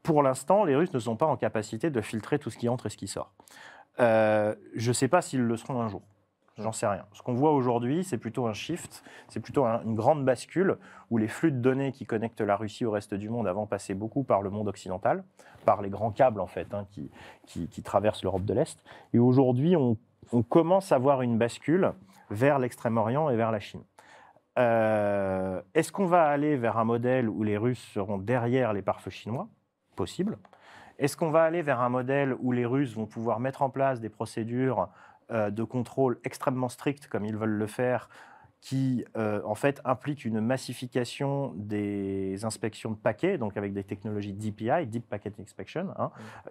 Pour l'instant, les Russes ne sont pas en capacité de filtrer tout ce qui entre et ce qui sort. Je ne sais pas s'ils le seront un jour. J'en sais rien. Ce qu'on voit aujourd'hui, c'est plutôt un shift, c'est plutôt une grande bascule où les flux de données qui connectent la Russie au reste du monde avant passaient beaucoup par le monde occidental, par les grands câbles en fait, qui traversent l'Europe de l'Est. Et aujourd'hui, on commence à voir une bascule vers l'Extrême-Orient et vers la Chine. Est-ce qu'on va aller vers un modèle où les Russes seront derrière les pare-feux chinois ? Possible. Est-ce qu'on va aller vers un modèle où les Russes vont pouvoir mettre en place des procédures de contrôle extrêmement strict, comme ils veulent le faire, qui en fait implique une massification des inspections de paquets, donc avec des technologies DPI, Deep Packet Inspection,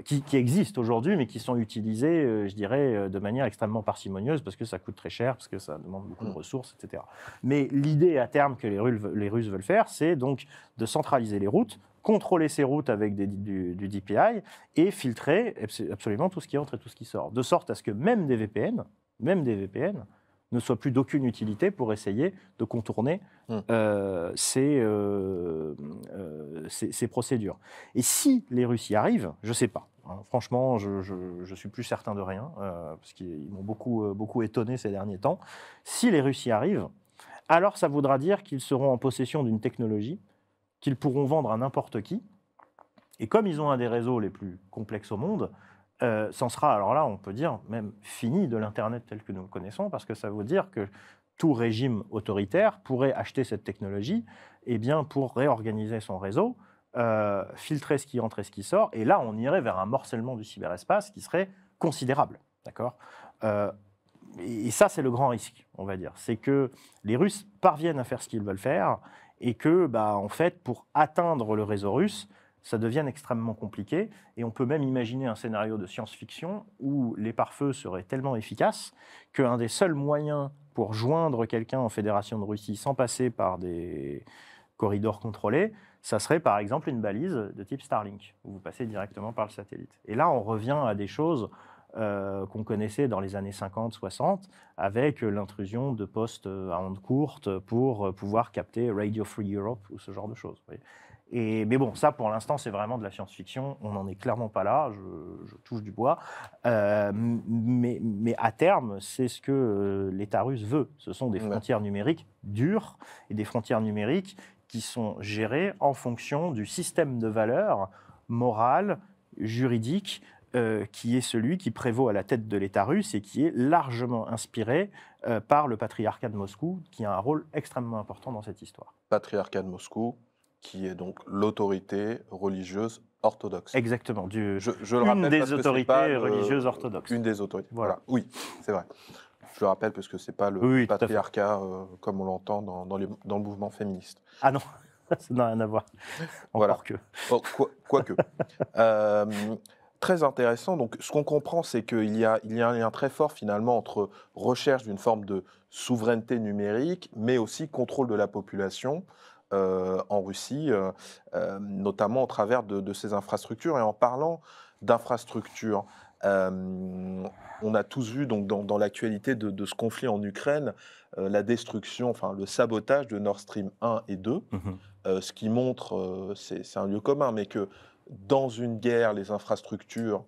qui existent aujourd'hui, mais qui sont utilisées, je dirais, de manière extrêmement parcimonieuse, parce que ça coûte très cher, parce que ça demande beaucoup de ressources, etc. Mais l'idée à terme que les Russes veulent faire, c'est donc de centraliser les routes, contrôler ces routes avec du DPI et filtrer absolument tout ce qui entre et tout ce qui sort. De sorte à ce que même des VPN ne soient plus d'aucune utilité pour essayer de contourner ces procédures. Et si les Russes y arrivent, je ne sais pas. Franchement, je suis plus certain de rien, parce qu'ils m'ont beaucoup étonné ces derniers temps. Si les Russes y arrivent, alors ça voudra dire qu'ils seront en possession d'une technologie qu'ils pourront vendre à n'importe qui. Et comme ils ont un des réseaux les plus complexes au monde, c'en sera, alors là, on peut dire, même fini de l'Internet tel que nous le connaissons, parce que ça veut dire que tout régime autoritaire pourrait acheter cette technologie pour réorganiser son réseau, filtrer ce qui entre et ce qui sort, et là, on irait vers un morcellement du cyberespace qui serait considérable. D'accord ? Et ça, c'est le grand risque, on va dire. C'est que les Russes parviennent à faire ce qu'ils veulent faire, et que, en fait, pour atteindre le réseau russe, ça devient extrêmement compliqué. Et on peut même imaginer un scénario de science-fiction où les pare-feux seraient tellement efficaces qu'un des seuls moyens pour joindre quelqu'un en Fédération de Russie sans passer par des corridors contrôlés, ça serait par exemple une balise de type Starlink, où vous passez directement par le satellite. Et là, on revient à des choses qu'on connaissait dans les années 50-60, avec l'intrusion de postes à ondes courtes pour pouvoir capter Radio Free Europe ou ce genre de choses. Mais bon, ça pour l'instant c'est vraiment de la science-fiction, on n'en est clairement pas là, je touche du bois, mais à terme c'est ce que l'État russe veut, ce sont des frontières numériques dures et des frontières numériques qui sont gérées en fonction du système de valeurs morales, juridiques, qui est celui qui prévaut à la tête de l'État russe et qui est largement inspiré par le patriarcat de Moscou, qui a un rôle extrêmement important dans cette histoire. Patriarcat de Moscou, qui est donc l'autorité religieuse orthodoxe. Exactement. Je le rappelle une des parce que autorités religieuses orthodoxes. Une des autorités. Voilà. Oui, c'est vrai. Je le rappelle parce que ce n'est pas le patriarcat comme on l'entend dans le mouvement féministe. Ah non, ça n'a rien à voir. Encore que. Quoique. Très intéressant. Donc, ce qu'on comprend, c'est qu'il y a un lien très fort finalement entre recherche d'une forme de souveraineté numérique, mais aussi contrôle de la population en Russie, notamment au travers de ces infrastructures. Et en parlant d'infrastructures, on a tous vu donc, dans l'actualité de ce conflit en Ukraine, la destruction, enfin le sabotage de Nord Stream 1 et 2, ce qui montre, c'est un lieu commun, mais que dans une guerre, les infrastructures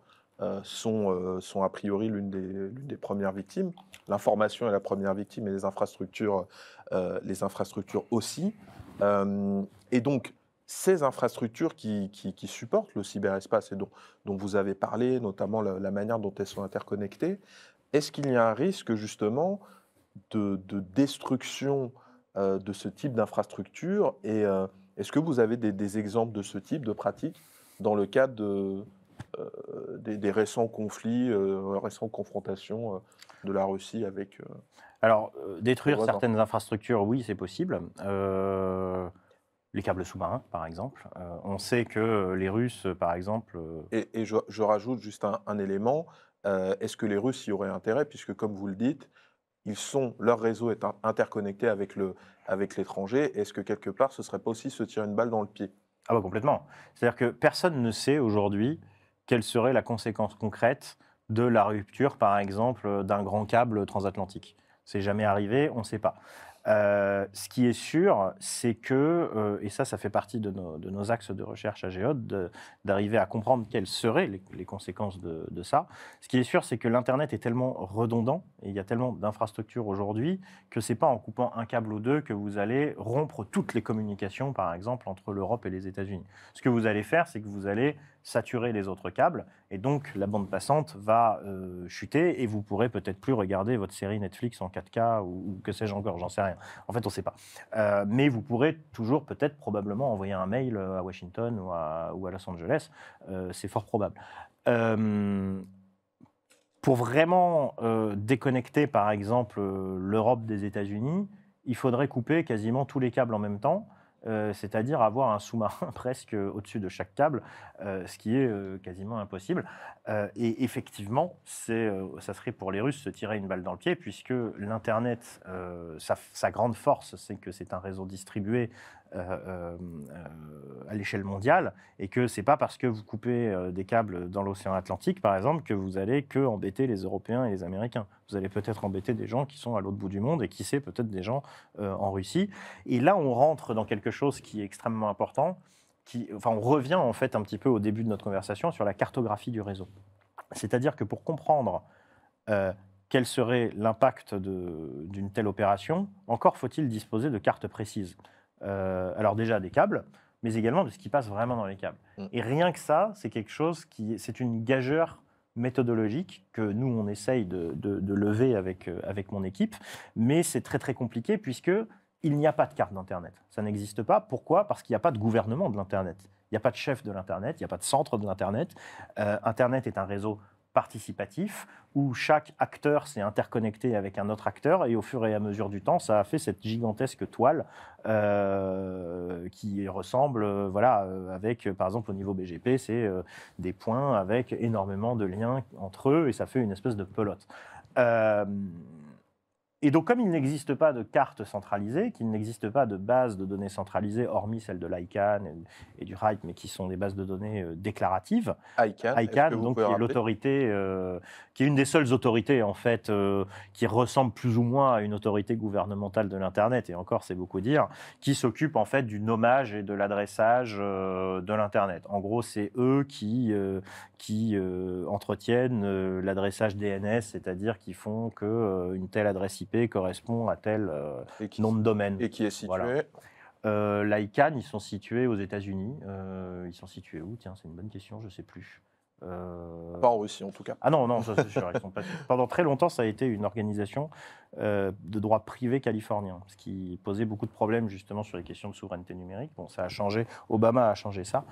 sont a priori l'une des premières victimes. L'information est la première victime et les infrastructures aussi. Et donc, ces infrastructures qui supportent le cyberespace et dont vous avez parlé, notamment la manière dont elles sont interconnectées, est-ce qu'il y a un risque justement de destruction de ce type d'infrastructure et Est-ce que vous avez des exemples de ce type de pratique dans le cadre des récents conflits, récentes confrontations de la Russie avec Alors, les détruire voisins? certaines infrastructures, oui, c'est possible. Les câbles sous-marins, par exemple. On sait que les Russes, par exemple, Et je rajoute juste un élément. Est-ce que les Russes y auraient intérêt, puisque comme vous le dites, leur réseau est interconnecté avec l'étranger. Est-ce que quelque part, ce serait pas aussi se tirer une balle dans le pied? ah bah complètement. C'est-à-dire que personne ne sait aujourd'hui quelle serait la conséquence concrète de la rupture, par exemple, d'un grand câble transatlantique. C'est jamais arrivé, on ne sait pas. Ce qui est sûr, c'est que, et ça fait partie de nos axes de recherche à Géode, d'arriver à comprendre quelles seraient les conséquences de ça. Ce qui est sûr, c'est que l'Internet est tellement redondant, et il y a tellement d'infrastructures aujourd'hui, que ce n'est pas en coupant un câble ou deux que vous allez rompre toutes les communications, par exemple, entre l'Europe et les États-Unis. Ce que vous allez faire, c'est que vous allez saturer les autres câbles, et donc la bande passante va chuter, et vous pourrez peut-être plus regarder votre série Netflix en 4K, ou que sais-je encore, j'en sais rien. En fait, on ne sait pas. Mais vous pourrez toujours, peut-être, probablement, envoyer un mail à Washington ou à Los Angeles. C'est fort probable. Pour vraiment déconnecter, par exemple, l'Europe des États-Unis, il faudrait couper quasiment tous les câbles en même temps. C'est-à-dire avoir un sous-marin presque au-dessus de chaque câble, ce qui est quasiment impossible. Et effectivement, ça serait pour les Russes se tirer une balle dans le pied, puisque l'Internet, sa grande force, c'est que c'est un réseau distribué à l'échelle mondiale, et que ce n'est pas parce que vous coupez des câbles dans l'océan Atlantique, par exemple, que vous allez que embêter les Européens et les Américains. Vous allez peut-être embêter des gens qui sont à l'autre bout du monde, et qui sait, peut-être des gens en Russie. Et là, on rentre dans quelque chose qui est extrêmement important. On revient en fait un petit peu au début de notre conversation sur la cartographie du réseau. C'est-à-dire que pour comprendre quel serait l'impact d'une telle opération, encore faut-il disposer de cartes précises. Alors déjà des câbles, mais également de ce qui passe vraiment dans les câbles. Et rien que ça, c'est quelque chose c'est une gageure méthodologique que nous, on essaye de lever avec mon équipe, mais c'est très très compliqué puisque il n'y a pas de carte d'Internet. Ça n'existe pas. Pourquoi? Parce qu'il n'y a pas de gouvernement de l'Internet. Il n'y a pas de chef de l'Internet, il n'y a pas de centre de l'Internet. Internet est un réseau participatif où chaque acteur s'est interconnecté avec un autre acteur, et au fur et à mesure du temps, ça a fait cette gigantesque toile qui ressemble, avec, par exemple, au niveau BGP, c'est des points avec énormément de liens entre eux, et ça fait une espèce de pelote. Et donc, comme il n'existe pas de carte centralisée, qu'il n'existe pas de base de données centralisée, hormis celle de l'ICANN et du RIPE, mais qui sont des bases de données déclaratives. ICANN, donc, qui est l'autorité, qui est une des seules autorités, en fait, qui ressemble plus ou moins à une autorité gouvernementale de l'Internet, et encore, c'est beaucoup dire, qui s'occupe, en fait, du nommage et de l'adressage de l'Internet. En gros, c'est eux qui entretiennent l'adressage DNS, c'est-à-dire qui font qu'une telle adresse IP correspond à tel nom de domaine. Et qui est situé l'ICANN, ils sont situés aux États-Unis. Ils sont situés où? Tiens, c'est une bonne question, je ne sais plus. Pas en Russie, en tout cas. Ah non, ça c'est sûr. Ils sont pas... Pendant très longtemps, ça a été une organisation de droit privé californien, ce qui posait beaucoup de problèmes justement sur les questions de souveraineté numérique. Bon, ça a changé. Obama a changé ça.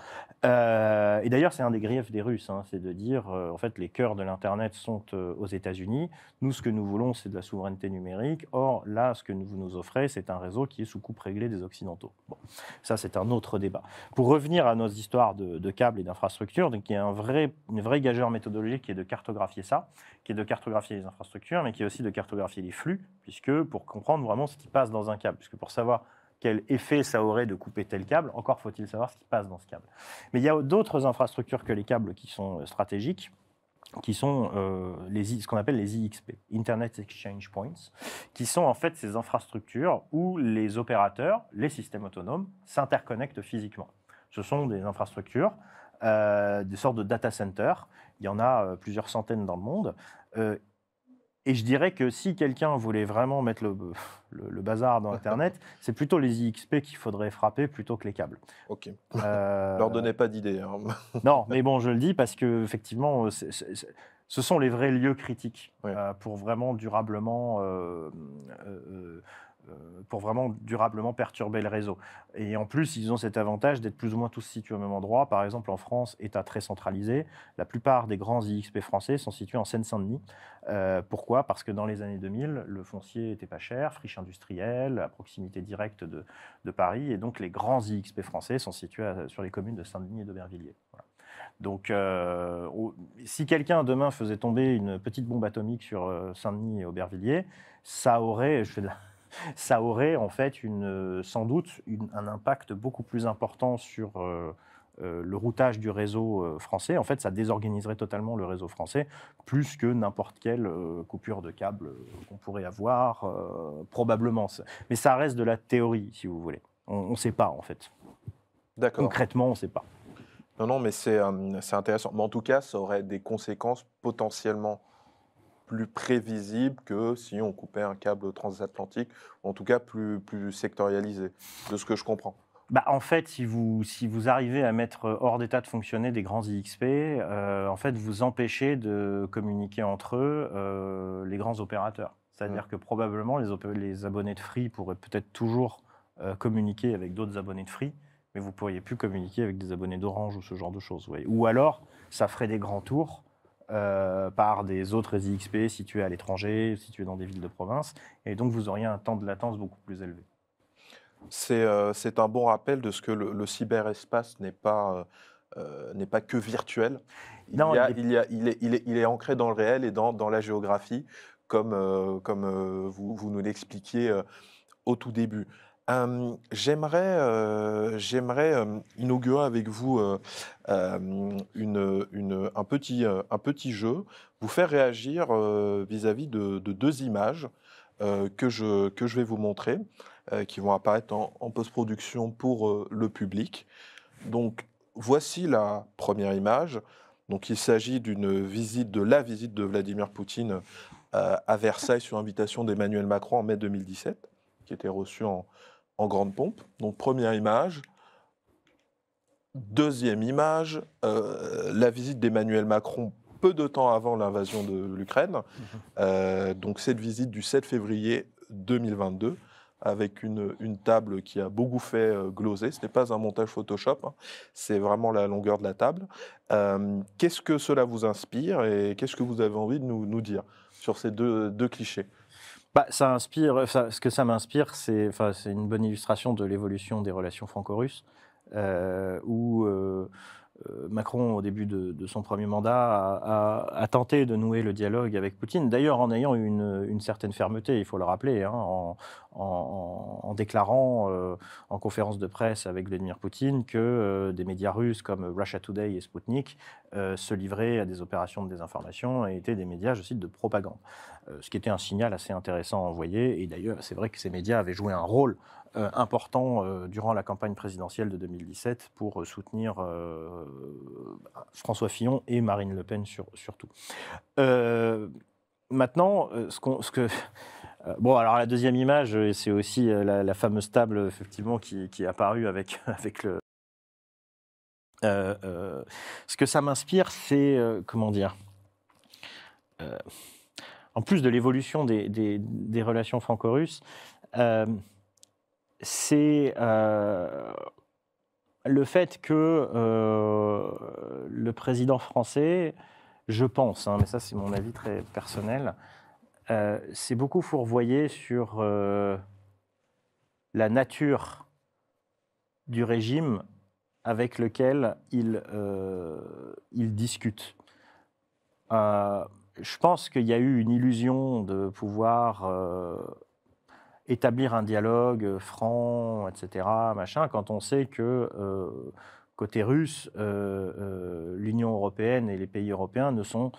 Et d'ailleurs, c'est un des griefs des Russes, c'est de dire, en fait, les cœurs de l'Internet sont aux États-Unis. Nous, ce que nous voulons, c'est de la souveraineté numérique. Or, là, ce que vous nous offrez, c'est un réseau qui est sous coupe réglée des Occidentaux. Bon, ça, c'est un autre débat. Pour revenir à nos histoires de câbles et d'infrastructures, donc il y a une vraie gageure méthodologique qui est de cartographier ça, qui est de cartographier les infrastructures, mais qui est aussi de cartographier les flux, puisque pour comprendre vraiment ce qui passe dans un câble, puisque pour savoir quel effet ça aurait de couper tel câble, encore faut-il savoir ce qui passe dans ce câble. Mais il y a d'autres infrastructures que les câbles qui sont stratégiques, qui sont ce qu'on appelle les IXP, Internet Exchange Points, qui sont en fait ces infrastructures où les opérateurs, les systèmes autonomes, s'interconnectent physiquement. Ce sont des infrastructures, des sortes de data centers. Il y en a plusieurs centaines dans le monde. Et je dirais que si quelqu'un voulait vraiment mettre le bazar dans Internet, c'est plutôt les IXP qu'il faudrait frapper plutôt que les câbles. Ok. Leur donnez pas d'idée. Non, mais bon, je le dis parce que effectivement, ce sont les vrais lieux critiques pour vraiment durablement pour vraiment durablement perturber le réseau. Et en plus, ils ont cet avantage d'être plus ou moins tous situés au même endroit. Par exemple, en France, État très centralisé, la plupart des grands IXP français sont situés en Seine-Saint-Denis. Pourquoi? Parce que dans les années 2000, le foncier était pas cher, friche industrielle, à proximité directe de Paris, et donc les grands IXP français sont situés sur les communes de Saint-Denis et d'Aubervilliers. Voilà. Donc, si quelqu'un demain faisait tomber une petite bombe atomique sur Saint-Denis et Aubervilliers, ça aurait, ça aurait en fait sans doute un impact beaucoup plus important sur le routage du réseau français. En fait, ça désorganiserait totalement le réseau français, plus que n'importe quelle coupure de câble qu'on pourrait avoir, probablement. Mais ça reste de la théorie, si vous voulez. On ne sait pas, en fait. D'accord. Concrètement, on ne sait pas. Non, mais c'est intéressant. Mais en tout cas, ça aurait des conséquences potentiellement plus prévisibles que si on coupait un câble transatlantique, ou en tout cas plus sectorialisé, de ce que je comprends. Bah, en fait, si vous arrivez à mettre hors d'état de fonctionner des grands IXP, en fait, vous empêchez de communiquer entre eux les grands opérateurs. C'est-à-dire que probablement les abonnés de Free pourraient peut-être toujours communiquer avec d'autres abonnés de Free, mais vous ne pourriez plus communiquer avec des abonnés d'Orange ou ce genre de choses. Ouais. Ou alors, ça ferait des grands tours par des autres IXP situés à l'étranger, situés dans des villes de province, et donc vous auriez un temps de latence beaucoup plus élevé. C'est un bon rappel de ce que le cyberespace n'est pas que virtuel. Il est ancré dans le réel et dans la géographie, comme vous nous l'expliquiez au tout début. J'aimerais inaugurer avec vous un petit jeu, vous faire réagir vis-à-vis de deux images que je vais vous montrer, qui vont apparaître en post-production pour le public. Donc, voici la première image. Donc, il s'agit de la visite de Vladimir Poutine à Versailles sur invitation d'Emmanuel Macron en mai 2017, qui était reçu en grande pompe. Donc, première image. Deuxième image, la visite d'Emmanuel Macron peu de temps avant l'invasion de l'Ukraine. Donc, cette visite du 7 février 2022, avec une table qui a beaucoup fait gloser. Ce n'est pas un montage Photoshop, hein, c'est vraiment la longueur de la table. Qu'est-ce que cela vous inspire et qu'est-ce que vous avez envie de nous dire sur ces deux clichés? Bah, ce que ça m'inspire, c'est une bonne illustration de l'évolution des relations franco-russes, où Macron, au début de son premier mandat, a tenté de nouer le dialogue avec Poutine, d'ailleurs en ayant une certaine fermeté, il faut le rappeler, hein, en déclarant en conférence de presse avec Vladimir Poutine que des médias russes comme Russia Today et Sputnik se livraient à des opérations de désinformation et étaient des médias, je cite, de propagande. Ce qui était un signal assez intéressant à envoyer, et d'ailleurs c'est vrai que ces médias avaient joué un rôle important durant la campagne présidentielle de 2017 pour soutenir François Fillon et Marine Le Pen surtout. Maintenant, bon, alors la deuxième image, c'est aussi la fameuse table effectivement qui est apparue avec le. Ce que ça m'inspire, c'est comment dire. En plus de l'évolution des relations franco-russes, c'est le fait que le président français, je pense, hein, mais ça c'est mon avis très personnel, s'est beaucoup fourvoyé sur la nature du régime avec lequel il discute. Je pense qu'il y a eu une illusion de pouvoir établir un dialogue franc, etc., machin, quand on sait que côté russe, l'Union européenne et les pays européens ne sont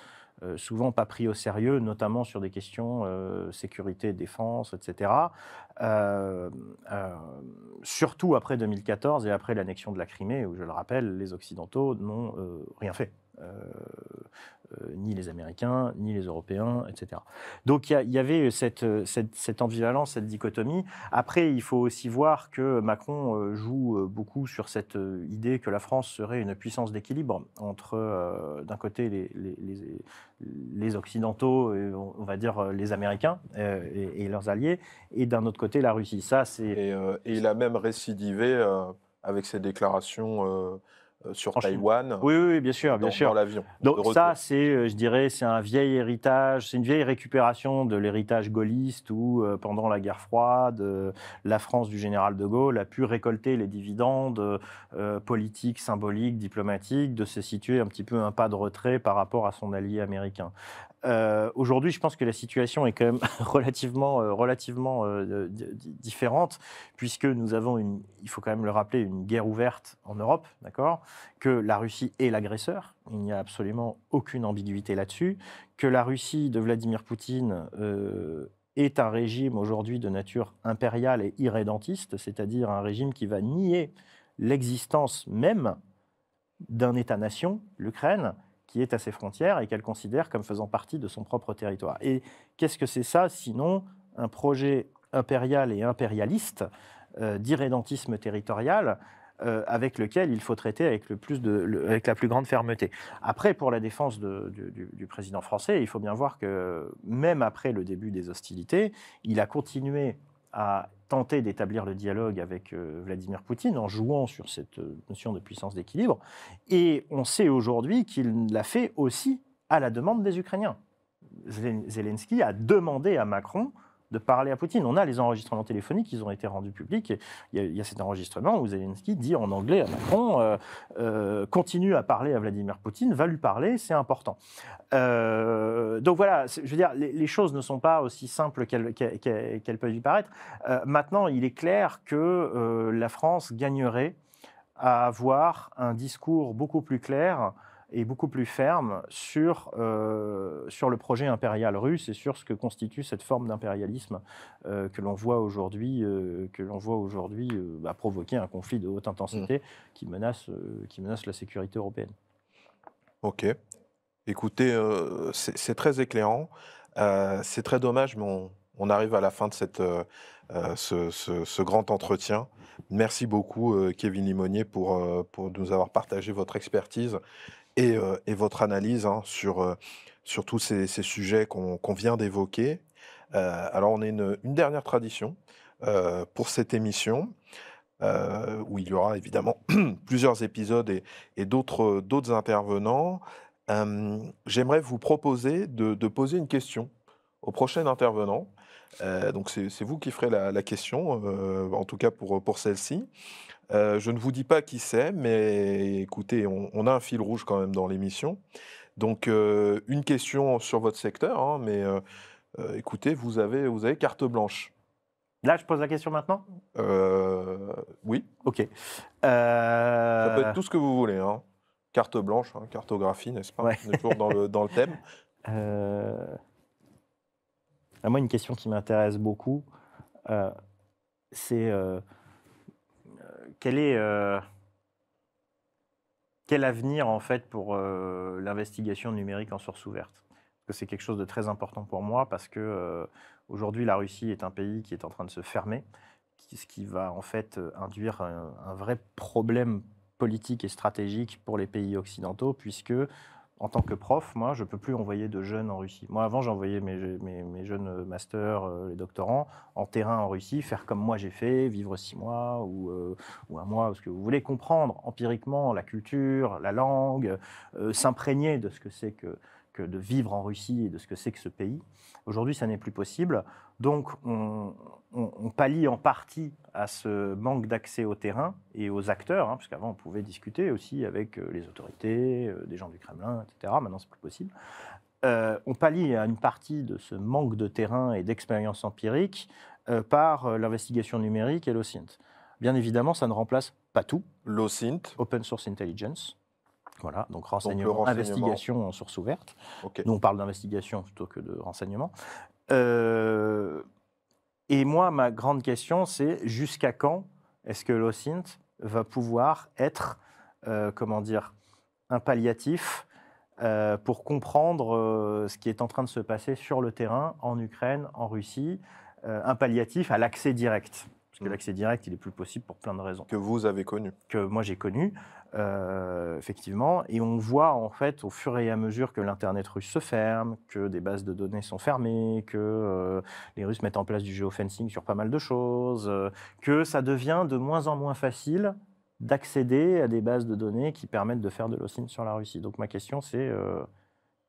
souvent pas pris au sérieux, notamment sur des questions sécurité, défense, etc. Surtout après 2014 et après l'annexion de la Crimée, où, je le rappelle, les Occidentaux n'ont rien fait. ni les Américains, ni les Européens, etc. Donc il y avait cette ambivalence, cette dichotomie. Après, il faut aussi voir que Macron joue beaucoup sur cette idée que la France serait une puissance d'équilibre entre, d'un côté, les Occidentaux, on va dire les Américains et leurs alliés, et d'un autre côté, la Russie. Ça, Et il a même récidivé avec ses déclarations sur En Chine. Taïwan Oui, oui, bien sûr, bien sûr. dans l'avion. Donc ça, c'est, je dirais, c'est un vieil héritage, c'est une vieille récupération de l'héritage gaulliste où, pendant la guerre froide, la France du général de Gaulle a pu récolter les dividendes politiques, symboliques, diplomatiques, de se situer un petit peu un pas de retrait par rapport à son allié américain. Aujourd'hui, je pense que la situation est quand même relativement différente, puisque nous avons il faut quand même le rappeler, une guerre ouverte en Europe, d'accord ? Que la Russie est l'agresseur, il n'y a absolument aucune ambiguïté là-dessus, que la Russie de Vladimir Poutine est un régime aujourd'hui de nature impériale et irrédentiste, c'est-à-dire un régime qui va nier l'existence même d'un État-nation, l'Ukraine, qui est à ses frontières et qu'elle considère comme faisant partie de son propre territoire. Et qu'est-ce que c'est ça, sinon un projet impérial et impérialiste d'irrédentisme territorial avec lequel il faut traiter avec la plus grande fermeté. Après, pour la défense du président français, il faut bien voir que même après le début des hostilités, il a continué à tenter d'établir le dialogue avec Vladimir Poutine en jouant sur cette notion de puissance d'équilibre. Et on sait aujourd'hui qu'il l'a fait aussi à la demande des Ukrainiens. Zelensky a demandé à Macron de parler à Poutine. On a les enregistrements téléphoniques qui ont été rendus publics. Il y a cet enregistrement où Zelensky dit en anglais à Macron continue à parler à Vladimir Poutine, va lui parler, c'est important. Donc voilà, je veux dire, les choses ne sont pas aussi simples qu'elles peuvent y paraître. Maintenant, il est clair que la France gagnerait à avoir un discours beaucoup plus clair et beaucoup plus ferme sur le projet impérial russe et sur ce que constitue cette forme d'impérialisme que l'on voit aujourd'hui provoquer un conflit de haute intensité qui menace la sécurité européenne. Ok. Écoutez, c'est très éclairant. C'est très dommage, mais on arrive à la fin de ce grand entretien. Merci beaucoup, Kevin Limonier, pour nous avoir partagé votre expertise et votre analyse sur tous ces sujets qu'on vient d'évoquer. Alors, on a une dernière tradition pour cette émission, où il y aura évidemment plusieurs épisodes et d'autres intervenants. J'aimerais vous proposer de poser une question au prochain intervenant. Donc, c'est vous qui ferez la question, en tout cas pour celle-ci. Je ne vous dis pas qui c'est, mais écoutez, on a un fil rouge quand même dans l'émission. Donc, une question sur votre secteur, mais écoutez, vous avez carte blanche. Là, je pose la question maintenant ? Oui. Ok. Ça peut être tout ce que vous voulez. Carte blanche, cartographie, n'est-ce pas ? Ouais. On est toujours dans le thème. Moi, une question qui m'intéresse beaucoup, c'est quel avenir en fait pour l'investigation numérique en source ouverte ? Parce que c'est quelque chose de très important pour moi parce que aujourd'hui la Russie est un pays qui est en train de se fermer, ce qui va en fait induire un vrai problème politique et stratégique pour les pays occidentaux puisque en tant que prof, moi, je ne peux plus envoyer de jeunes en Russie. Moi, avant, j'envoyais mes jeunes masters, les doctorants, en terrain en Russie, faire comme moi j'ai fait, vivre 6 mois ou 1 mois, parce que vous voulez comprendre empiriquement la culture, la langue, s'imprégner de ce que c'est que de vivre en Russie et de ce que c'est que ce pays. Aujourd'hui, ça n'est plus possible. Donc, on pallie en partie à ce manque d'accès au terrain et aux acteurs, parce qu'avant, on pouvait discuter aussi avec les autorités, des gens du Kremlin, etc. Maintenant, c'est plus possible. On pallie à une partie de ce manque de terrain et d'expérience empirique par l'investigation numérique et l'OSINT. Bien évidemment, ça ne remplace pas tout. L'OSINT. Open Source Intelligence. Voilà, donc renseignement, investigation en source ouverte. Okay. Nous, on parle d'investigation plutôt que de renseignement. Et moi, ma grande question, c'est jusqu'à quand est-ce que l'OSINT va pouvoir être, un palliatif pour comprendre ce qui est en train de se passer sur le terrain, en Ukraine, en Russie, un palliatif à l'accès direct. Parce que l'accès direct, il est plus possible pour plein de raisons. Que vous avez connu. Que moi j'ai connu, effectivement. Et on voit en fait au fur et à mesure que l'Internet russe se ferme, que des bases de données sont fermées, que les Russes mettent en place du géofencing sur pas mal de choses, que ça devient de moins en moins facile d'accéder à des bases de données qui permettent de faire de l'OSINT sur la Russie. Donc ma question c'est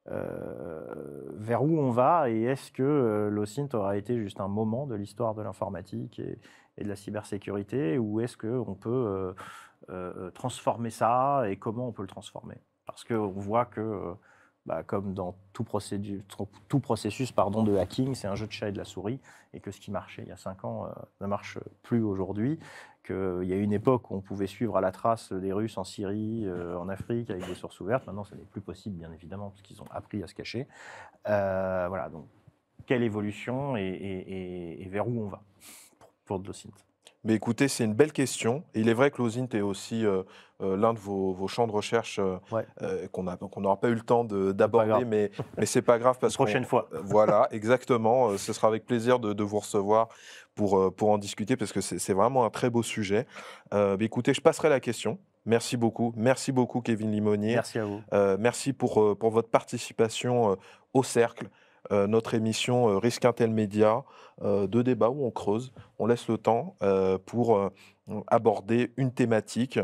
vers où on va et est-ce que l'OSINT aura été juste un moment de l'histoire de l'informatique et de la cybersécurité ou est-ce qu'on peut transformer ça et comment on peut le transformer? Parce qu'on voit que, comme dans tout processus de hacking, c'est un jeu de chat et de la souris et que ce qui marchait il y a 5 ans ne marche plus aujourd'hui. Qu'il y a une époque où on pouvait suivre à la trace des Russes en Syrie, en Afrique, avec des sources ouvertes. Maintenant, ce n'est plus possible, bien évidemment, parce qu'ils ont appris à se cacher. Voilà, donc, quelle évolution et vers où on va pour de l'OSINT? Mais écoutez, c'est une belle question. Et il est vrai que l'OSINT est aussi l'un de vos champs de recherche qu'on n'aura pas eu le temps d'aborder, mais c'est pas grave parce que prochaine fois. Voilà, exactement. Ce sera avec plaisir de vous recevoir pour en discuter parce que c'est vraiment un très beau sujet. Écoutez, je passerai la question. Merci beaucoup. Merci beaucoup, Kevin Limonier. Merci à vous. Merci pour votre participation au Cercle. Notre émission Risque Intel Média, de débat où on creuse, on laisse le temps pour aborder une thématique.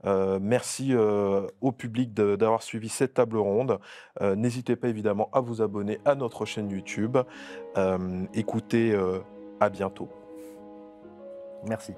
Merci au public d'avoir suivi cette table ronde. N'hésitez pas évidemment à vous abonner à notre chaîne YouTube. Écoutez, à bientôt. Merci.